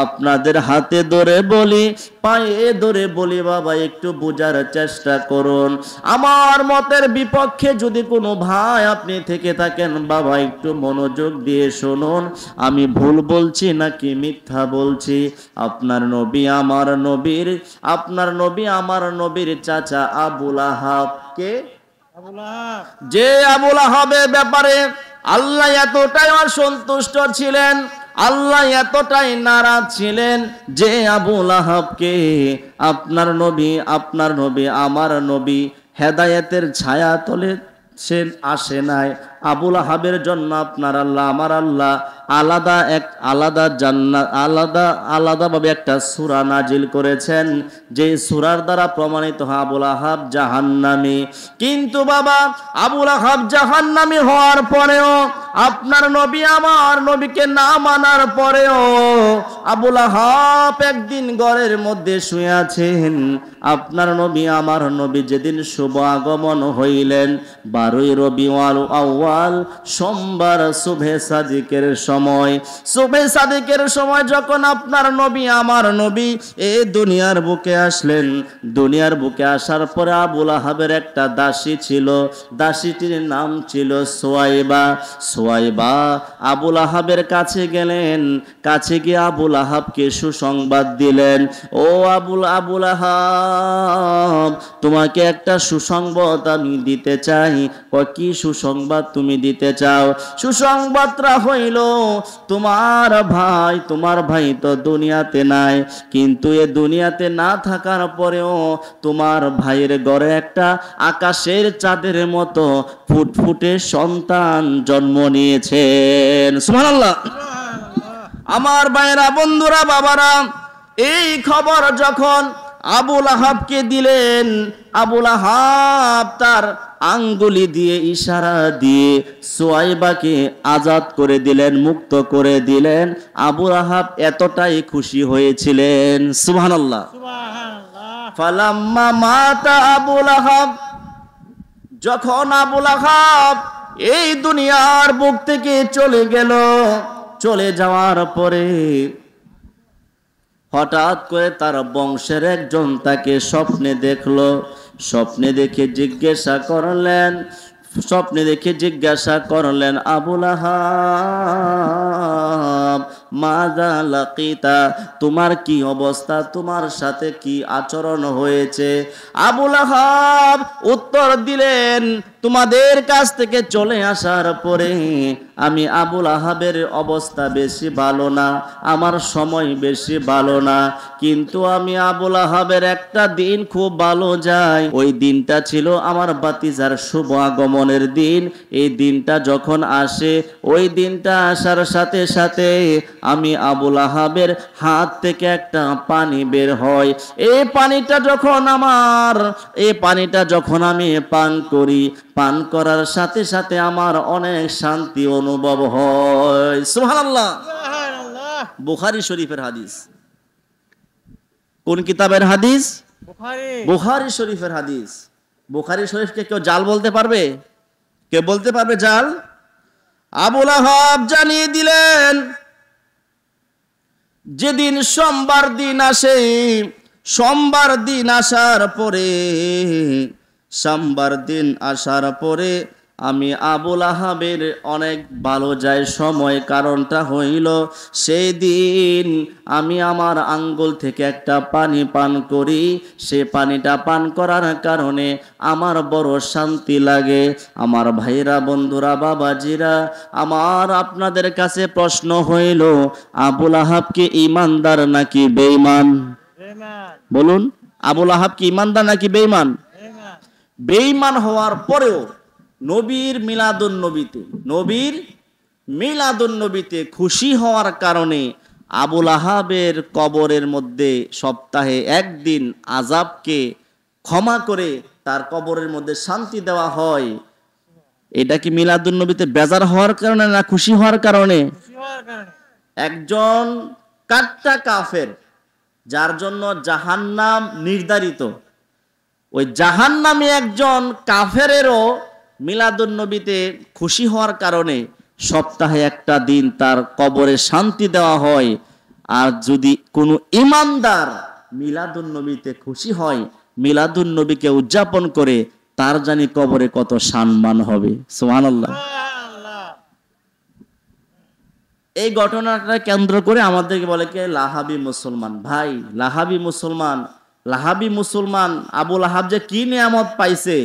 আপনাদের হাতে ধরে বলি, পায়ে ধরে বলি, বাবা একটু বোঝার চেষ্টা করুন। আমার মতের বিপক্ষে যদি কোনো ভাই আপনি থেকে থাকেন, বাবা একটু মনোযোগ দিয়ে শুনুন, আমি ভুল বলছি নাকি মিথ্যা বলছি। আপনার নবী আমার নবীর চাচা আবু লাহাব। কে? যে আবু লাহাবের ব্যাপারে আল্লাহ এতটাই অসন্তুষ্ট ছিলেন, আল্লাহ এতটাই নারাজ ছিলেন যে আবু লাহাবকে আপনার নবী আমার নবী হেদায়েতের ছায়া তলে সে আসে নাই, আবুল আহাবের জন্য আপনার আল্লাহ আমার আল্লাহ আলাদা জান্নাত আলাদাভাবে একটা সূরা নাজিল করেছেন, যে সূরার দ্বারা প্রমাণিত হয় আবুল আহাব জাহান্নামী। কিন্তু বাবা, আবুল আহাব জাহান্নামী হওয়ার পরেও, আপনার নবী আমার নবীকে না মানার পরেও, আবুল আহাব একদিন ঘরের মধ্যে শুয়ে আছেন। আপনার নবী আমার নবী যেদিন শুভ আগমন হইলেন, 12ই রবিউল আউয়াল সোমবার শুভে সাদিকের সময় যখন আপনার নবী আমার নবী এই দুনিয়ার বুকে আসলেন, দুনিয়ার বুকে আসার পরে আবুল আহাবের একটা দাসী ছিল, দাসীটির নাম ছিল সুয়াইবা। আবুল আহাবের কাছে গেলেন, কাছে গিয়ে আবুল আহাবকে সুসংবাদ দিলেন, ও আবুল আহাব, তোমাকে একটা সুসংবাদ আমি দিতে চাই। কি সুসংবাদ তুমি দিতে চাও? সুসংবাদটা হইল, তোমার ভাই তো দুনিয়াতে নাই, কিন্তু এ দুনিয়াতে না থাকার পরেও তোমার ভাইয়ের ঘরে একটা আকাশের চাঁদের মতো ফুটফুটে সন্তান জন্ম নিয়েছেন। সুবহানাল্লাহ। আমার ভাইরা, বন্ধুরা, বাবারা, এই খবর যখন আবুল আহাবকে দিলেন, আবুল আহাব তার আঙ্গুলি দিয়ে ইশারা দিয়ে সুয়াইবাকে আজাদ করে দিলেন, মুক্ত করে দিলেন। আবুল আহাব এতটাই খুশি হয়েছিলেন। সুবহানাল্লাহ। ফালাম্মা মাতা আবুল আহাব, যখন আবুল আহাব এই দুনিয়ার বুক থেকে চলে গেল, চলে যাওয়ার পরে হঠাৎ করে তার বংশের একজন তাকে স্বপ্নে দেখলো। স্বপ্নে দেখে জিজ্ঞাসা করলেন আবুল আহাব, মাযা লাকিতা, তোমার কি অবস্থা, তোমার সাথে কি আচরণ হয়েছে? আবুল আহাব উত্তর দিলেন, তোমাদের কাছ থেকে চলে আসার পরে আমি আবুল আহাবের অবস্থা বেশি ভালো না, আমার সময় বেশি ভালো না, কিন্তু আমি আবুল আহাবের একটা দিন খুব ভালো যায়। ওই দিনটা ছিল আমার ভাতিজার শুভ আগমনের দিন। এই দিনটা যখন আসে, ওই দিনটা আসার সাথে সাথে আমি আবুল আহাবের হাত থেকে একটা পানি বের হয়। এই পানিটা যখন আমি পান করি, পান করার সাথে সাথে আমার অনেক শান্তি অনুভব হয়। সুবহানাল্লাহ। বুখারী শরীফের হাদিস। কোন কিতাবের হাদিস? বুখারী শরীফের হাদিস। বুখারী শরীফকে কেউ জাল বলতে পারবে? কে বলতে পারবে জাল? আবুল আহাব জানিয়ে দিলেন, যেদিন সোমবার দিন আসে, সোমবার দিন আসার পরে আমি আবুল আহাবের অনেক ভালো যায় সময়। কারণটা হইল, সেই দিন আমি আমার আঙ্গুল থেকে একটা পানি পান করি, সে পানিটা পান করার কারণে আমার বড় শান্তি লাগে। আমার ভাইরা, বন্ধুরা, বাবাজিরা, আপনাদের কাছে প্রশ্ন হইল, আবুল আহাব কি ঈমানদার নাকি বেঈমান? বলুন, আবুল আহাব কি ঈমানদার নাকি বেঈমান? বেঈমান হওয়ার পরেও নবীর মিলাদুন্নবীতে খুশি হওয়ার কারণে আবুল আহাবের কবরের মধ্যে সপ্তাহে একদিন আযাবকে ক্ষমা করে তার কবরের মধ্যে শান্তি দেওয়া হয়। এটা কি মিলাদুন্নবীতে বেজার হওয়ার কারণে না খুশি হওয়ার কারণে? একজন কাট্টা কাফের, যার জন্য জাহান্নাম নির্ধারিত, ওই জাহান্নামী একজন কাফেরেরও মিলাদুন্নবীতে খুশি হওয়ার কারণে সপ্তাহে একটা দিন তার কবরে শান্তি দেওয়া হয়। আর যদি কোনো ঈমানদার মিলাদুন্নবীতে খুশি হয়, মিলাদুন্নবীকে উদযাপন করে, তার জানি কবরে কত সম্মান হবে। সুবহানাল্লাহ। এই ঘটনাটা কেন্দ্র করে আমাদেরকে বলে কে? লাহাবি মুসলমান। ভাই, লাহাবি মুসলমান আবুল আহাব যে কি নিয়ামত পাইছে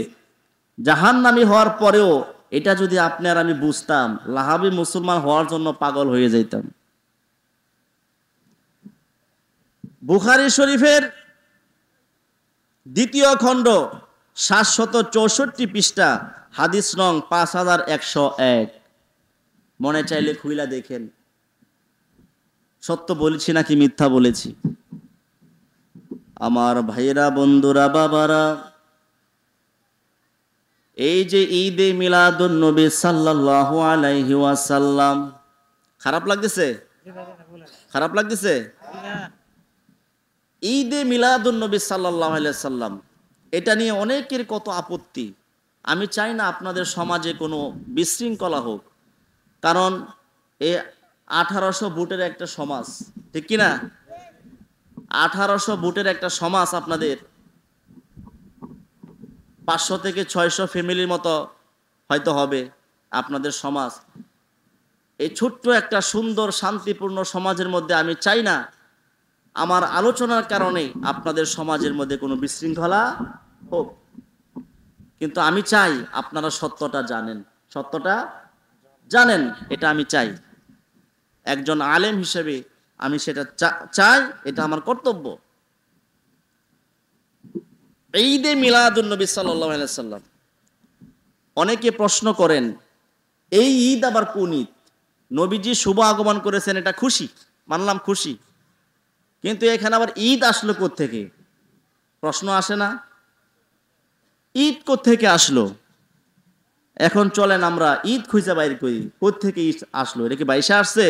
জাহান্নামী হওয়ার পরেও, এটা যদি আপনি আর আমি বুঝতাম, লাহাবি মুসলমান হওয়ার জন্য পাগল হয়ে যাইতাম। বুখারী শরীফের 2য় খণ্ড 764 পৃষ্ঠা হাদিস নং 5101। মনে চাইলে খুইলা দেখেন সত্য বলেছি নাকি মিথ্যা বলেছি। আমার ভাইয়েরা, বন্ধুরা, বাবারা, এই যে ঈদে মিলাদুন নবী সাল্লাল্লাহু আলাইহি ওয়াসাল্লাম, খারাপ লাগতেছে? খারাপ লাগতেছে? ঈদে মিলাদুন নবী সাল্লাল্লাহু আলাইহি ওয়াসাল্লাম, এটা নিয়ে অনেকের কত আপত্তি। আমি চাই না আপনাদের সমাজে কোনো বিশৃঙ্খলা হোক, কারণ এ 1800 ভোটের একটা সমাজ, ঠিক কি না? 1800 ভোটের একটা সমাজ, আপনাদের 500 থেকে 600 ফ্যামিলির মতো হয়তো হবে আপনাদের সমাজ। এই ছোট্ট একটা সুন্দর শান্তিপূর্ণ সমাজের মধ্যে আমি চাই না আমার আলোচনার কারণে আপনাদের সমাজের মধ্যে কোনো বিশৃঙ্খলা হোক। কিন্তু আমি চাই আপনারা সত্যটা জানেন, সত্যটা জানেন, এটা আমি চাই। একজন আলেম হিসেবে আমি সেটা চাই, এটা আমার কর্তব্য। ঈদে মিলাদুন নবী সাল্লাল্লাহু আলাইহি ওয়াসাল্লাম, অনেকে প্রশ্ন করেন এই ঈদ আবার কোন ঈদ? নবীজি শুভ আগমন করেছেন, এটা খুশি, মানলাম খুশি, কিন্তু এখানে আবার ঈদ আসলো কোত্থেকে? প্রশ্ন আসে না? ঈদ কোত্থেকে আসলো? এখন চলেন আমরা ঈদ খুঁজে বাইর করি, কোত্থেকে ঈদ আসলো। এটা কি বাইশে আসছে,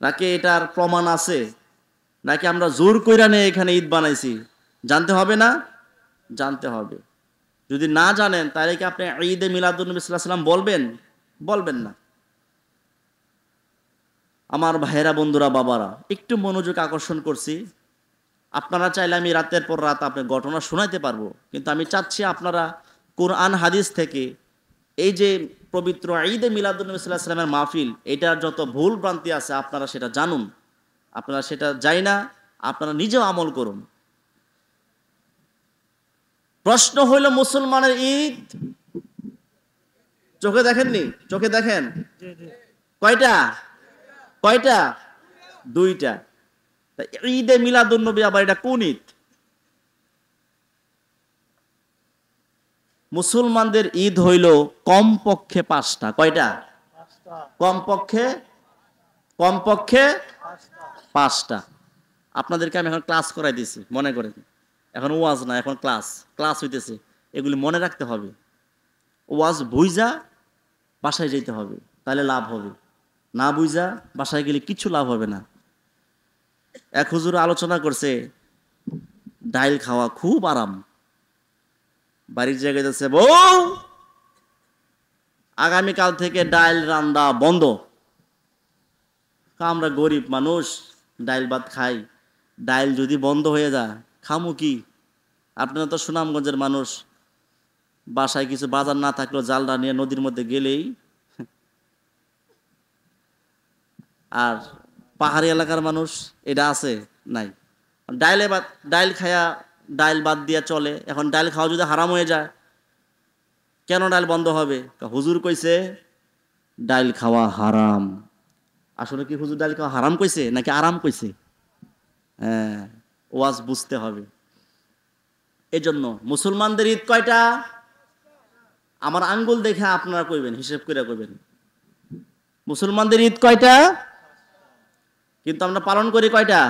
নাকি এটার প্রমাণ আছে, নাকি আমরা জোর কইরা নিয়ে এখানে ঈদ বানাইছি? জানতে হবে না? জানতে হবে। যদি না জানেন তাহলে কি আপনি ঈদে মিলাদুন নবী সাল্লাল্লাহু আলাইহি ওয়াসাল্লাম বলবেন? বলবেন না। আমার ভাইয়েরা, বন্ধুরা, বাবারা, একটু মনোযোগ আকর্ষণ করছি। আপনারা চাইলে আমি রাতের পর রাত আপনার ঘটনা শোনাইতে পারবো, কিন্তু আমি চাচ্ছি আপনারা কোরআন হাদিস থেকে এই যে পবিত্র ঈদে মিলাদুন নবী সাল্লাল্লাহু আলাইহি ওয়াসাল্লামের মাহফিল, এটার যত ভুল ভ্রান্তি আছে আপনারা সেটা জানুন। আপনারা সেটা যাই না, আপনারা নিজেও আমল করুন। প্রশ্ন হইল মুসলমানের ঈদ চোখে দেখেননি? চোখে দেখেন কয়টা? কয়টা? দুইটা। ঈদে মিলাদুন নবী আবার এটা কোন ঈদ? মুসলমানদের ঈদ হইল কমপক্ষে 5টা। কয়টা? কমপক্ষে, কমপক্ষে 5টা। আপনাদেরকে আমি এখন ক্লাস করাই দিছি, মনে করেন। এখন ওয়াজ না, এখন ক্লাস ক্লাস হইতেছে। এগুলি মনে রাখতে হবে। ওয়াজ বুঝা বাসায় যেতে হবে, তাহলে লাভ হবে। না বুঝা বাসায় গেলে কিছু লাভ হবে না। এক হুজুর আলোচনা করছে ডাইল খাওয়া খুব আরাম। বাড়ির জায়গায় যাচ্ছে, বউ আগামীকাল থেকে ডাইল রান্না বন্ধ। আমরা গরিব মানুষ, ডাইল ভাত খাই, ডাইল যদি বন্ধ হয়ে যায় খামু কি? আপনারা তো সুনামগঞ্জের মানুষ, বাসায় কিছু বাজার না থাকলেও জালটা নিয়ে নদীর মধ্যে গেলেই, আর পাহাড়ি এলাকার মানুষ এটা আছে নাই। ডাইলে ভাত, ডাইল খায়া ডাইল বাদ দিয়া চলে। এখন ডাইল খাওয়া যদি হারাম হয়ে যায়, কেন ডাইল বন্ধ হবে? হুজুর কইছে ডাইল খাওয়া হারাম। আসলে কি হুজুর ডাইল খাওয়া হারাম কইছে নাকি আরাম কইছে? হ্যাঁ, ওয়াজ বুঝতে হবে। এজন্য মুসলমানদের ঈদ কয়টা? আমার আঙ্গুল দেখে আপনারা কইবেন, হিসেব করে কইবেন মুসলমানদের ঈদ কয়টা। কিন্তু আমরা পালন করি কয়টা?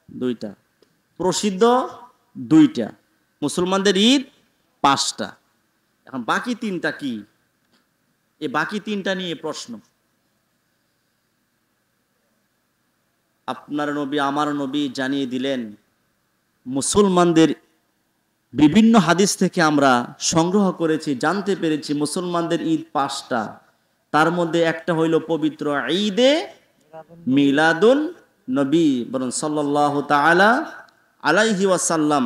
দুইটা। প্রসিদ্ধ দুইটা। মুসলমানদের ঈদ 5টা। এখন বাকি 3টা কি? এই বাকি 3টা নিয়ে প্রশ্ন। আপনার নবী, আমার নবী জানিয়ে দিলেন, মুসলমানদের বিভিন্ন হাদিস থেকে আমরা সংগ্রহ করেছি, জানতে পেরেছি মুসলমানদের ঈদ 5টা। তার মধ্যে একটা হইল পবিত্র ঈদে মিলাদুন নবী, বলেন সাল্লাল্লাহু তাআলা আলাইহি ওয়াসাল্লাম।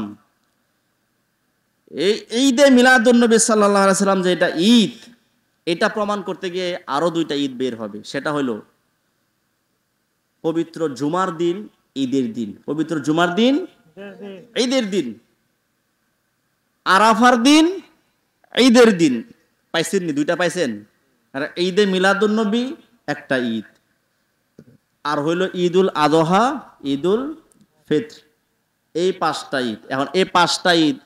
এই ঈদে মিলাদুন নবী সাল্লাল্লাহু আলাইহি ওয়াসাল্লাম যে এটা ঈদ, এটা প্রমাণ করতে গিয়ে আরো 2টা ঈদ বের হবে। সেটা হলো পবিত্র জুমার দিন, ঈদের দিন। পবিত্র জুমার দিন, ঈদের দিন। আরাফার দিন, ঈদের দিন। পাইছেন নি? 2টা পাইছেন। আর ঈদে মিলাদুন নবী একটা ঈদ, আর হইল ঈদুল আযহা, ঈদুল ফিতর। এই 5টা ঈদ। এখন এই 5টা ঈদ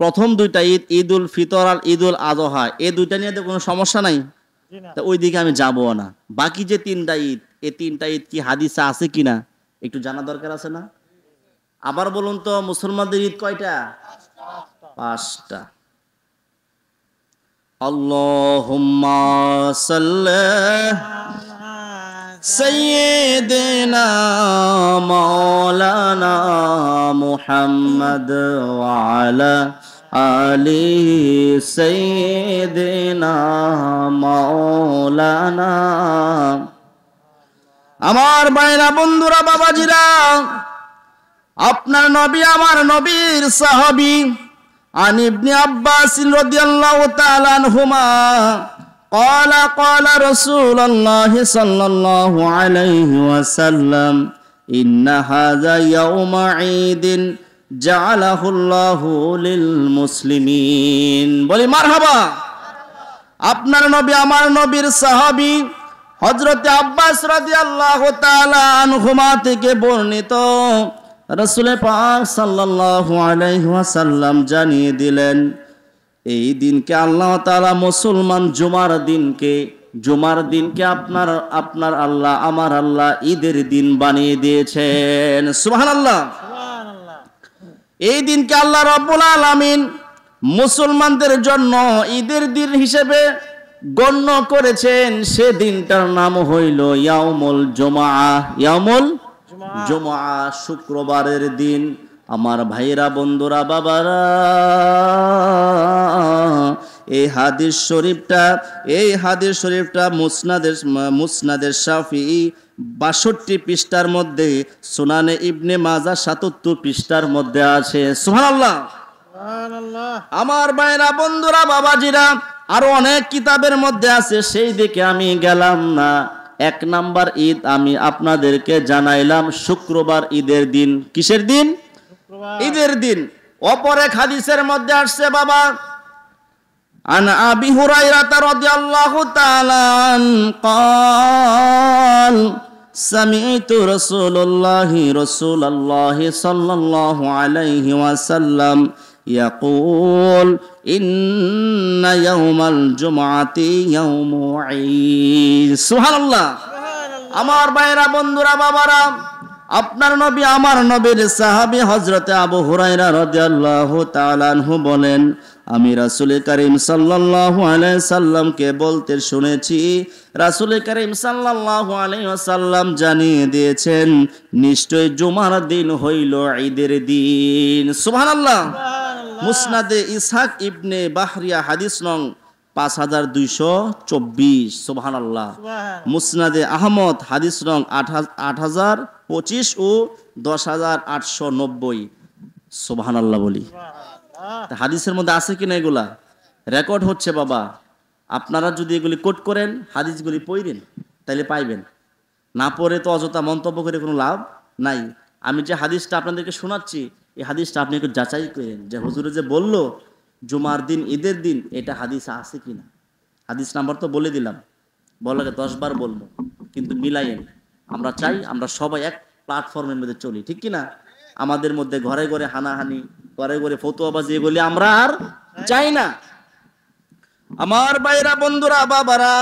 প্রথম দুইটা ঈদ, ঈদুল ফিতর আর ঈদুল আযহা, এই দুইটা নিয়ে তো কোনো সমস্যা নাই, তা ওই দিকে আমি যাবো না। বাকি যে তিনটা ঈদ, এই তিনটা ঈদ কি হাদিসে আছে কিনা একটু জানা দরকার আছে না? আবার বলুন তো, মুসলমানদের ঈদ কয়টা? পাঁচটা। আল্লাহুম্মা সাল্লি সাইয়্যিদিনা মাওলানা মুহাম্মদ ওয়া আলা আলি সাইয়্যিদিনা মাওলানা। আমার ভাইরা, বন্ধুরা, বাবাজিরা, আপনার নবী আমার নবীর সাহাবী আন ইবনে আব্বাস রাদিয়াল্লাহু তাআলা আনহুমা قال قال رسول الله صلى الله عليه وسلم إن هذا يوم عيد جعله الله للمسلمين। বলি মারহাবা। আপনার নবী আমার নবীর সাহাবী হযরত আব্বাস রাদিয়াল্লাহু তাআলা আনহুমা থেকে বর্ণিত, রাসূল পাক সাল্লাল্লাহু আলাইহি ওয়াসাল্লাম জানিয়ে দিলেন, এই দিনকে আল্লাহ তাআলা মুসলমান জুমার দিনকে আপনার আল্লাহ, আমার আল্লাহ ঈদের দিন বানিয়ে দিয়েছেন। সুবহানাল্লাহ। এই দিনকে আল্লাহ রাব্বুল আলামিন মুসলমানদের জন্য ঈদের দিন হিসেবে গণ্য করেছেন। সে দিনটার নাম হইল ইয়াউমুল জুমআহ। ইয়াউমুল জুমআহ, শুক্রবারের দিন। আমার ভাইরা, বন্ধুরা, বাবারা, এই হাদিস শরীফটা মুসনাদের শাফিঈ ৬২ পৃষ্ঠার মধ্যে, সুনানে ইবনে মাজাহ ৭৭ পৃষ্ঠার মধ্যে আছে। সুবহানাল্লাহ। আমার ভাইরা, বন্ধুরা, বাবাজিরা, আরো অনেক কিতাবের মধ্যে আছে, সেই দিকে আমি গেলাম না। ১ নাম্বার ঈদ আমি আপনাদেরকে জানাইলাম শুক্রবার, ঈদের দিন। কিসের দিন? ঈদের দিন। অপর এক হাদিসের মধ্যে আসছে বাবা, আন আবি হুরায়রা রাদিয়াল্লাহু তাআলা قال سمعت رسول الله صلى الله عليه وسلم يقول إن يوم الجمعة يوم عيد। সুবহানাল্লাহ। আমার ভাইরা, বন্ধুরা, বাবারা, আপনার নবী আমার নবীর সাহাবী হযরত আবু হুরায়রা রাদিয়াল্লাহু তাআলা আনহু বলেন, আমি রাসূল করিম সাল্লাল্লাহু আলাইহি সাল্লামকে বলতে শুনেছি, রাসূল করিম সাল্লাল্লাহু আলাইহি ওয়াসাল্লাম জানিয়ে দিয়েছেন, নিশ্চয় জুমার দিন হইল ঈদের দিন। সুবহানাল্লাহ। মুসনাদে ইসহাক ইবনে বাহরিয়া হাদিস নং ৫২২২৪। সুবহানাল্লাহ। মুসনাদে আহমদ হাদিস নং ৮০২৫ ও ১০৮৯০। সুবহানাল্লাহ বলি। হাদিসের মধ্যে আছে কিনা এগুলা রেকর্ড হচ্ছে বাবা। আপনারা যদি এগুলি কোট করেন, হাদিসগুলি পড়েন, তাহলে পাইবেন। না পড়ে তো অযথা মন্তব্য করে কোনো লাভ নাই। আমি যে হাদিসটা আপনাদেরকে শোনাচ্ছি, এই হাদিসটা আপনি একটু যাচাই করেন যে হুজুরে যে বলল জুমার দিন ঈদের দিন, এটা হাদিস আছে কিনা। হাদিস নাম্বার তো বলে দিলাম, বলাকে ১০ বার বলবো, কিন্তু মিলাইয়েন। আমরা চাই আমরা সবাই এক প্ল্যাটফর্মের মধ্যে চলি, ঠিক কিনা? আমাদের মধ্যে ঘরে ঘরে হানাহানি, ঘরে ঘরে ফতোয়াবাজি, এগুলি আমরা আর চাই না। আমার ভাইরা, বন্ধুরা, বাবারা,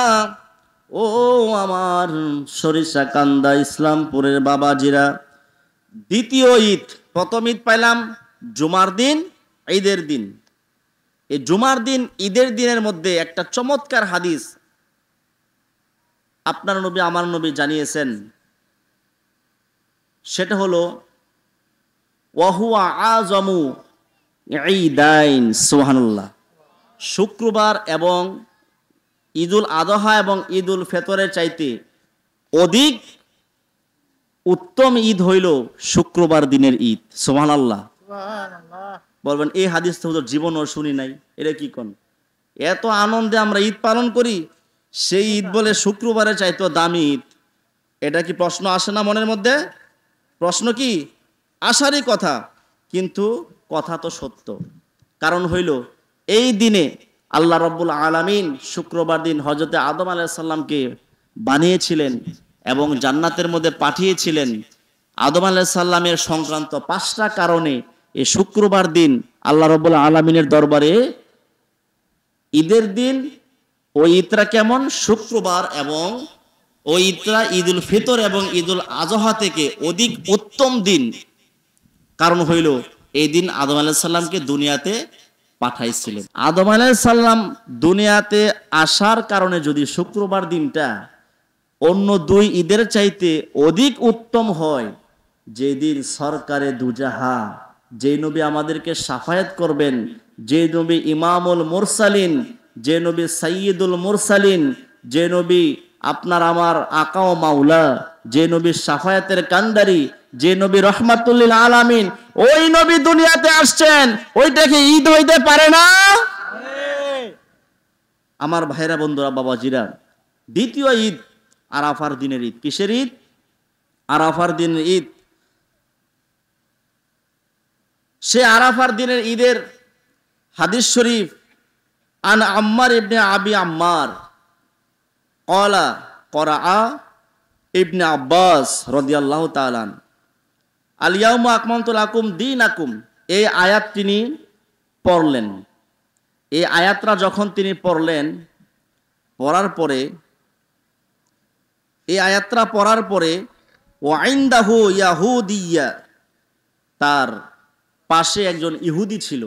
ও আমার সরিষা কান্দা ইসলামপুরের বাবাজিরা, দ্বিতীয় ঈদ, প্রথম ঈদ পাইলাম জুমার দিন, ঈদের দিন। এই জুমার দিন, ঈদের দিনের মধ্যে একটা চমৎকার হাদিস আপনার নবী আমার নবী জানিয়েছেন, সেটা হলো ওয়াহুয়া আযমু ঈদাইন। সুবহানাল্লাহ। শুক্রবার এবং ঈদুল আযহা এবং ঈদুল ফিতরের চাইতে অধিক উত্তম ঈদ হইল শুক্রবার দিনের ঈদ। সুবহানাল্লাহ। বলবেন এই হাদিস তো জীবনও শুনি নাই, এটা কি কোন? এত আনন্দে আমরা ঈদ পালন করি, সেই ঈদ বলে শুক্রবারের চাইতে দামি ঈদ। এটা কি প্রশ্ন আসে না মনের মধ্যে? প্রশ্ন কি? আসারই কথা, কিন্তু কথা তো সত্য। কারণ হইল এই দিনে আল্লাহ রাব্বুল আলামিন শুক্রবার দিন হযরত আদম আলাইহিস সালামকে বানিয়েছিলেন এবং জান্নাতের মধ্যে পাঠিয়েছিলেন। আদম আলাইহিস সালামের সংক্রান্ত 5টা কারণে এই শুক্রবার দিন আল্লাহ রাব্বুল আলামিনের দরবারে ঈদের দিন ওই ঈদটা কেমন? শুক্রবার, এবং ওই ঈদটা ঈদুল ফিতর এবং ঈদুল আজহা থেকে অধিক উত্তম দিন। কারণ হইল এই দিন আদম আলাইহিস সালামকে দুনিয়াতে পাঠাইছিলেন। আদম আলাইহিস সালাম দুনিয়াতে আসার কারণে যদি শুক্রবার দিনটা অন্য দুই ঈদের চাইতে অধিক উত্তম হয়, যেদিন সরকারে দুজাহা, যে নবী আমাদেরকে শাফায়াত করবেন, যে নবী ইমামুল মুরসালিন, যে নবী সাইয়্যিদুল মুরসালিন, যে নবী আপনার আমার আকা ও মাওলা, যে নবী শাফায়াতের কান্দারি, যে নবী রহমাতুল লিল আলামিন, ওই নবী দুনিয়াতে আসছেন, ওইটাকে ঈদ হইতে পারে না? আমার ভাইরা বন্ধুরা বাবাজিরা, দ্বিতীয় ঈদ আরাফার দিনের ঈদ। কিসের ঈদ? আরাফার দিনের ঈদ। সে আরাফার দিনের ঈদের হাদিস শরীফ, আন আম্মার ইবনে আবি আম্মার ক্বালা ক্বারা ইবনে আব্বাস রাদিয়াল্লাহু তাআলা আল ইয়াউমা আকমালতু লাকুম দীনাকুম, এই আয়াত তিনি পড়লেন। এই আয়াতটা যখন তিনি পড়লেন, পড়ার পরে এই আয়াতটা পড়ার পরে ওয়াইন্দাহু ইয়াহুদিয়া, তার পাশে একজন ইহুদি ছিল।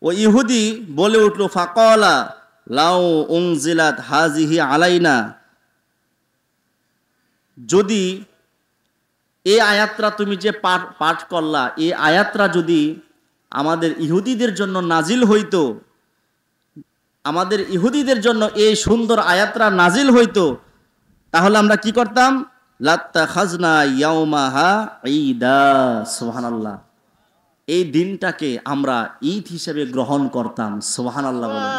ও ইহুদি বলে উঠল, ফাকালা লাউ উনজিলাত হাজিহি আলাইনা, যদি এই আয়াতটা তুমি যে পাঠ করলা, এই আয়াতটা যদি আমাদের ইহুদিদের জন্য নাজিল হইতো, আমাদের ইহুদিদের জন্য এই সুন্দর আয়াতটা নাজিল হইতো, তাহলে আমরা কি করতাম? লাত্তাখাজনা ইয়াউমাহা ঈদা। সুবহানাল্লাহ, এই দিনটাকে আমরা ঈদ হিসেবে গ্রহণ করতাম। সুবহানাল্লাহ বলেন।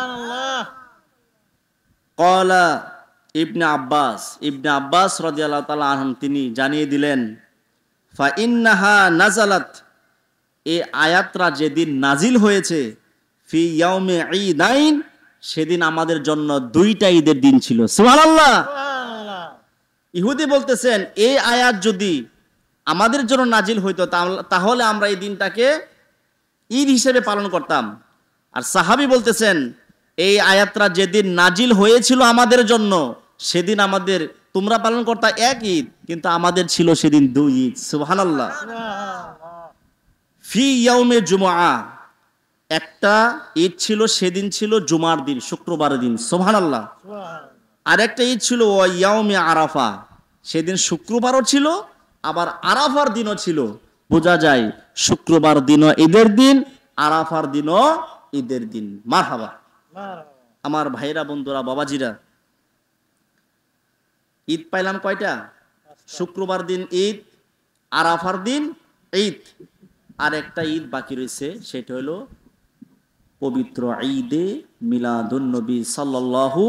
ক্বালা ইবনে আব্বাস, ইবনে আব্বাস রাদিয়াল্লাহু তাআলা আনহু তিনি জানিয়ে দিলেন, ফা ইন্নাহা নাজালাত, এই আয়াতটা যেদিন নাজিল হয়েছে, ফি ইয়াউমে ঈদাইন, সেদিন আমাদের জন্য দুইটা ঈদের দিন ছিল। সুবহানাল্লাহ। ইহুদি বলতেছেন, এই আয়াত যদি আমাদের জন্য নাজিল হইতো তাহলে আমরা এই দিনটাকে ঈদ হিসেবে পালন করতাম। আর সাহাবী বলতেছেন, এই আয়াতটা যেদিন নাজিল হয়েছিল আমাদের জন্য, সেদিন আমাদের, তোমরা পালন করতা এক ঈদ, কিন্তু আমাদের ছিল সেদিন দুই ঈদ। সুবহানাল্লাহ। ফি ইয়াউমে জুমআ, একটা ঈদ ছিল, সেদিন ছিল জুমার দিন, শুক্রবার দিন। সুবহানাল্লাহ। আর একটা ঈদ ছিল ও ইয়াউমে আরাফা, সেদিন শুক্রবারও ছিল, আবার আরাফার দিনও ছিল। বোঝা যায় শুক্রবার দিনও ঈদের দিন, আরাফার দিনও ঈদের দিন। মারহাবা। আমার ভাইরা বন্ধুরা বাবাজিরা, ঈদ পাইলাম কয়টা? শুক্রবার দিন ঈদ, আরাফার দিন ঈদ, আর একটা ঈদ বাকি রয়েছে, সেটা হলো পবিত্র ঈদে মিলাদুন নবী সাল্লাল্লাহু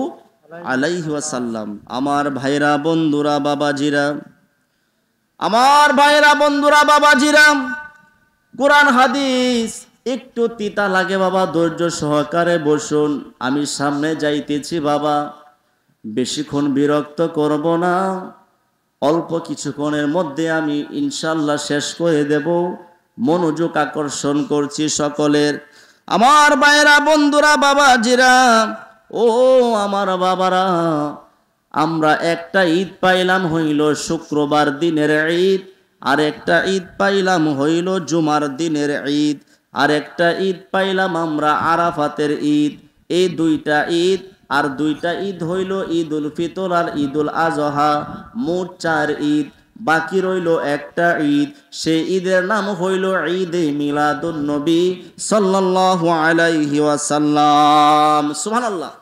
আলাইহি ওয়াসাল্লাম। আমার ভাইরা বন্ধুরা বাবাজিরা, আমার ভাইরা বন্ধুরা বাবাজিরা, কোরআন হাদিস একটু তিতা লাগে বাবা, ধৈর্য সহকারে বসুন। আমি সামনে যাইতেছি বাবা, বেশিক্ষণ বিরক্ত করব না, অল্প কিছুক্ষণের মধ্যে আমি ইনশাল্লাহ শেষ করে দেব। মনোযোগ আকর্ষণ করছি সকলের। আমার ভাইরা বন্ধুরা বাবাজিরা, ও আমার বাবারা, আমরা একটা ঈদ পাইলাম হইল শুক্রবার দিনের ঈদ, আর একটা ঈদ পাইলাম হইল জুমার দিনের ঈদ, আর একটা ঈদ পাইলাম আমরা আরাফাতের ঈদ। এই দুইটা ঈদ, আর দুইটা ঈদ হইল ঈদুল ফিতর আর ঈদুল আজহা। মোট 4 ঈদ। বাকি রইল একটা ঈদ, সেই ঈদের নাম হইল ঈদে মিলাদুন নবী সাল্লাল্লাহু আলাইহি ওয়াসাল্লাম। সুবহানাল্লাহ।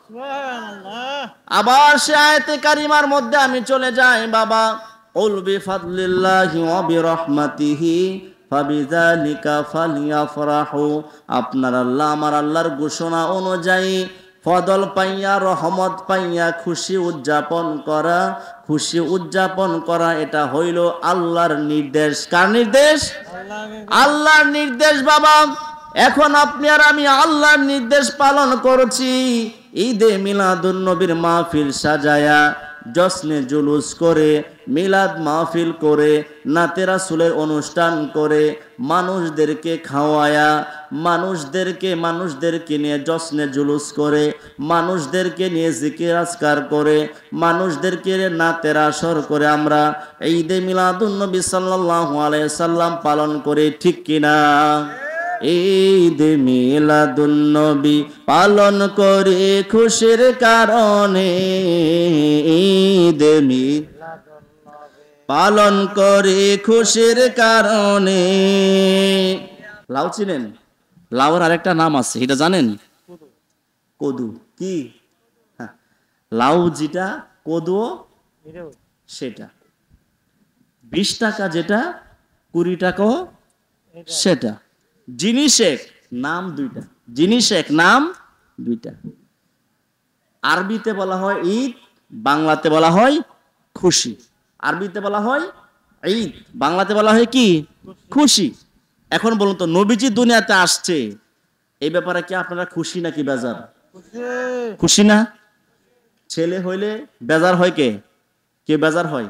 আবার সে আয়াতে কারিমার মধ্যে আমি চলে যাই বাবা, কুল বিফাদলিল্লাহি ওয়া বিরহমাতিহি ফাবিযালিকা ফালইফরাহু। আপনার আল্লাহ, আমার আল্লাহর ঘোষণা অনুযায়ী ফদল পাইয়া, রহমত পাইয়া খুশি উদযাপন করা, খুশি উদযাপন করা, এটা হইল আল্লাহর নির্দেশ। কার নির্দেশ? আল্লাহর নির্দেশ বাবা। এখন আপনি আর আমি আল্লাহর নির্দেশ পালন করছি। ঈদে মিলাদুন নবীর মাহফিল সাজায়া, জশ্নে জুলুস করে, মিলাদ মাহফিল করে, নাতে রাসূলের অনুষ্ঠান করে, মানুষদেরকে খাওয়ায়া, মানুষদেরকে নিয়ে জশ্নে জুলুস করে, মানুষদেরকে নিয়ে জিকির আজকার করে, মানুষদেরকে নাতের আসর করে আমরা ঈদে মিলাদুন নবী সাল্লাল্লাহু আলাইহি সাল্লাম পালন করে, ঠিক কিনা? ঈদে মিলাদুন নবী পালন করে খুশির কারণে, ঈদে মিলাদুন নবী পালন করে খুশির কারণে। লাউ চিনেন? লাউর আরেকটা নাম আছে, এটা জানেন? কদু। কি? হ্যাঁ, লাউ যেটা, কদু সেটা। 20 টাকা যেটা, 20 টাকাও সেটা। জিনিস এক, নাম দুইটা। জিনিস এক, নাম দুইটা। আরবিতে বলা হয় ঈদ, বাংলাতে বলা হয় খুশি। আরবিতে বলা হয় ঈদ, বাংলাতে বলা হয় কি? খুশি। এখন বলুন তো, নবীজি দুনিয়াতে আসছে, এই ব্যাপারে কি আপনারা খুশি নাকি বেজার? খুশি না? ছেলে হইলে বেজার হয় কে? কে বেজার হয়?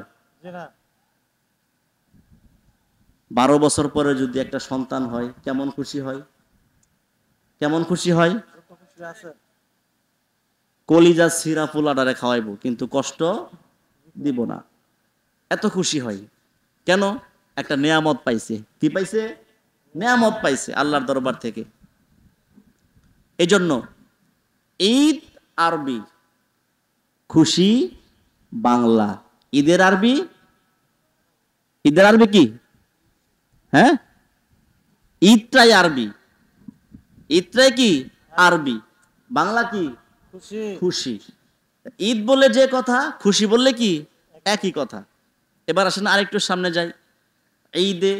12 বছর পরে যদি একটা সন্তান হয়, কেমন খুশি হয়? কেমন খুশি হয়? কলিজা সিরা পোলাডারে খাওয়াইবো, কিন্তু কষ্ট দিব না, এত খুশি হয়। কেন? একটা নেয়ামত পাইছে। কি পাইছে? নেয়ামত পাইছে আল্লাহর দরবার থেকে। এই জন্য ঈদ আরবি, খুশি বাংলা। ঈদের আরবি, ঈদের আরবি কি? হ্যাঁ, ঈদটাই আরবি, ঈদটাই কি? আরবি। বাংলা কি? খুশি। ঈদ বলে যে কথা, খুশি বললে কি? একই কথা। এবার আসেন আরেকটু সামনে যাই। ঈদে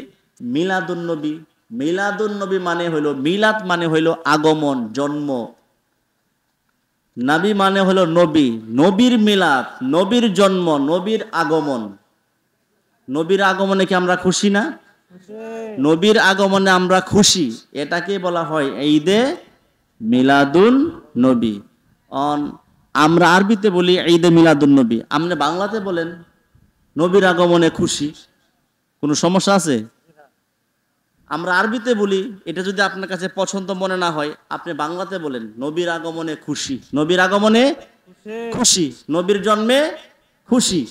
মিলাদুন নবী, মিলাদুন নবী মানে হইল, মিলাদ মানে হইল আগমন, জন্ম। নবী মানে হলো নবী, নবীর মিলাদ, নবীর জন্ম, নবীর আগমন। নবীর আগমনে কি আমরা খুশি না? নবীর আগমনে আমরা খুশি। এটাকে বলা হয় ঈদে মিলাদুন নবী। আমরা আরবিতে বলি ঈদে মিলাদুন নবী, আপনি বাংলাতে বলেন নবীর আগমনে খুশি। কোনো সমস্যা আছে? আমরা আরবিতে বলি, এটা যদি আপনার কাছে পছন্দ মনে না হয়, আপনি বাংলাতে বলেন নবীর আগমনে খুশি, নবীর আগমনে খুশি, নবীর জন্মে খুশি।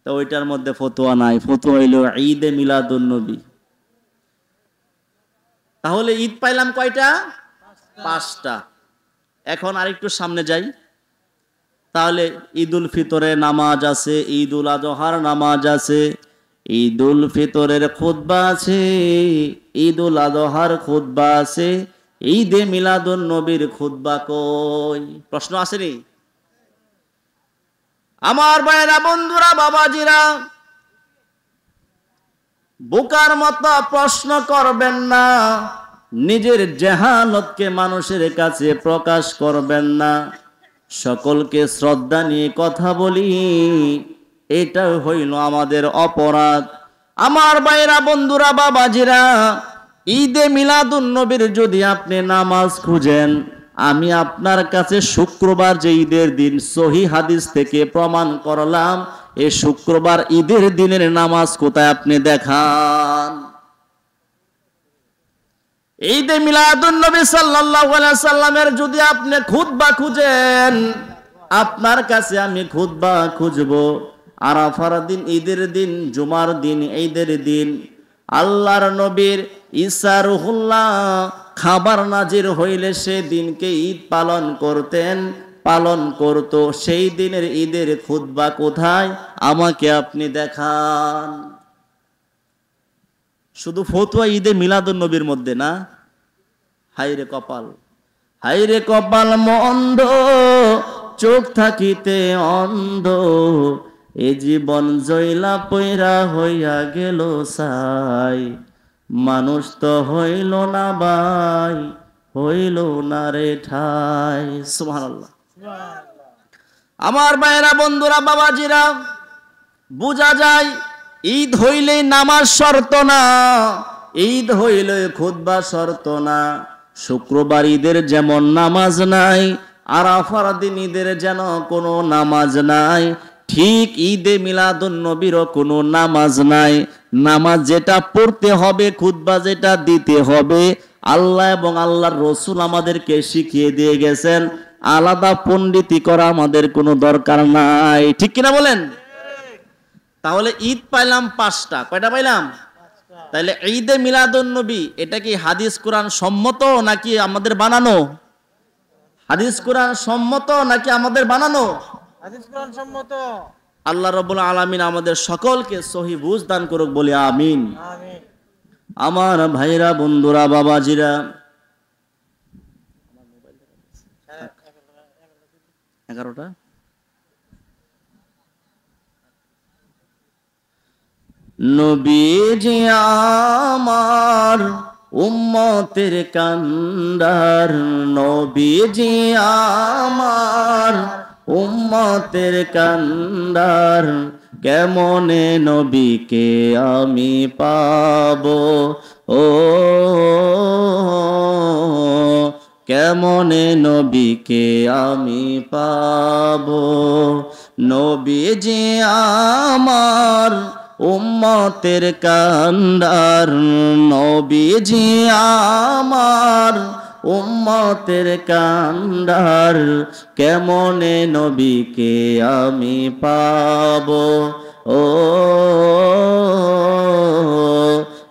তো ওইটার মধ্যে ফতোয়া নাই, ফতোয়া হইল ঈদে মিলাদুন নবী। তাহলে ঈদ পাইলাম কয়টা? 5টা। এখন আরেকটু সামনে যাই। তাহলে ঈদুল ফিতরে নামাজ আছে, ঈদুল আজহার নামাজ আছে, ঈদুল ফিতরের খুতবা আছে, ঈদুল আজহার খুতবা আছে, ঈদে মিলাদুন নবীর খুতবা কই? প্রশ্ন আসেনি? আমার ভাইরা, বন্ধুরা, বাবাজিরা, বোকার মতো প্রশ্ন করবেন না, নিজের জাহালতকে মানুষের কাছে প্রকাশ করবেন না। সকলকে শ্রদ্ধা নিয়ে কথা বলি, এটা হইল আমাদের অপরাধ। আমার ভাইরা, বন্ধুরা, বাবাজিরা, ঈদে মিলাদুন নবীর যদি আপনি নামাজ খুঁজেন, আমি আপনার কাছে শুক্রবার যে ঈদের দিন সহি হাদিস থেকে প্রমাণ করলাম, এই শুক্রবার ঈদের দিনের নামাজ কোথায় আপনি দেখান। ঈদে মিলাদুন নবী সাল্লাল্লাহু আলাইহি সাল্লামের যদি আপনি খুতবা খুঁজেন, আপনার কাছে আমি খুতবা খুঁজবো আরাফার দিন, ঈদের দিন, জুমার দিন, ঈদের দিন। আল্লাহর নবীর ঈসা রুহুল্লাহ খাবার নাজির হইলে সে দিনকে ঈদ পালন করতেন, পালন করত। সেই দিনের ঈদের খুতবা কোথায় আমাকে আপনি দেখান। শুধু ফতোয়া ঈদে মিলাদুন নবীর মধ্যে না। হাইরে কপাল, হাইরে কপাল মন্দ, চোখ থাকিতে অন্ধ, এ জীবন জয়লা পয়রা হইয়া গেল সাই, মানুষ তো হইল না ভাই, হইল না রে ঠাই। সুবহানাল্লাহ। আমার ভাইরা, বন্ধুরা, বাবাজিরা, বুঝা যায় ঈদ হইলে নামাজ শর্ত না, ঈদ হইলে খুতবা শর্ত না। শুক্রবার ঈদের যেমন নামাজ নাই, আরাফার দিন ঈদের যেন কোনো নামাজ নাই, ঠিক ঈদে মিলাদুন নবীরও কোনো নামাজ নাই। নামাজ যেটা পড়তে হবে, খুতবা যেটা দিতে হবে, আল্লাহ এবং আল্লাহর রসুল আমাদেরকে শিখিয়ে দিয়ে গেছেন, আলাদা পণ্ডিতি করা আমাদের কোনো দরকার নাই। ঠিক কিনা বলেন? তাহলে ঈদ পাইলাম 5টা, কয়টা পাইলাম? তাহলে ঈদে মিলাদুন নবী এটা কি হাদিস কোরআন সম্মত নাকি আমাদের বানানো? হাদিস কোরআন সম্মত নাকি আমাদের বানানো? হাদিস কোরআন সম্মত। আল্লাহ রাব্বুল আলামিন আমাদের সকলকে সহি বুঝ দান করুক, বলি আমিন। আমিন। আমার ভাইরা, বন্ধুরা, বাবাজিরা, 11টা নবীজি আমার উম্মতের কান্ডার, নবীজি আমার উম্মতের কান্ডার, কেমনে নবীকে আমি পাবো, ও কেমনে নবীকে আমি পাবো, নবীজি আমার উম্মতের কান্ডার, নবীজি আমার উম্মতের কান্ডার, কেমনে নবীকে আমি পাবো, ও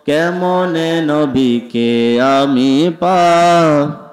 কেমনে নবীকে আমি পাবো।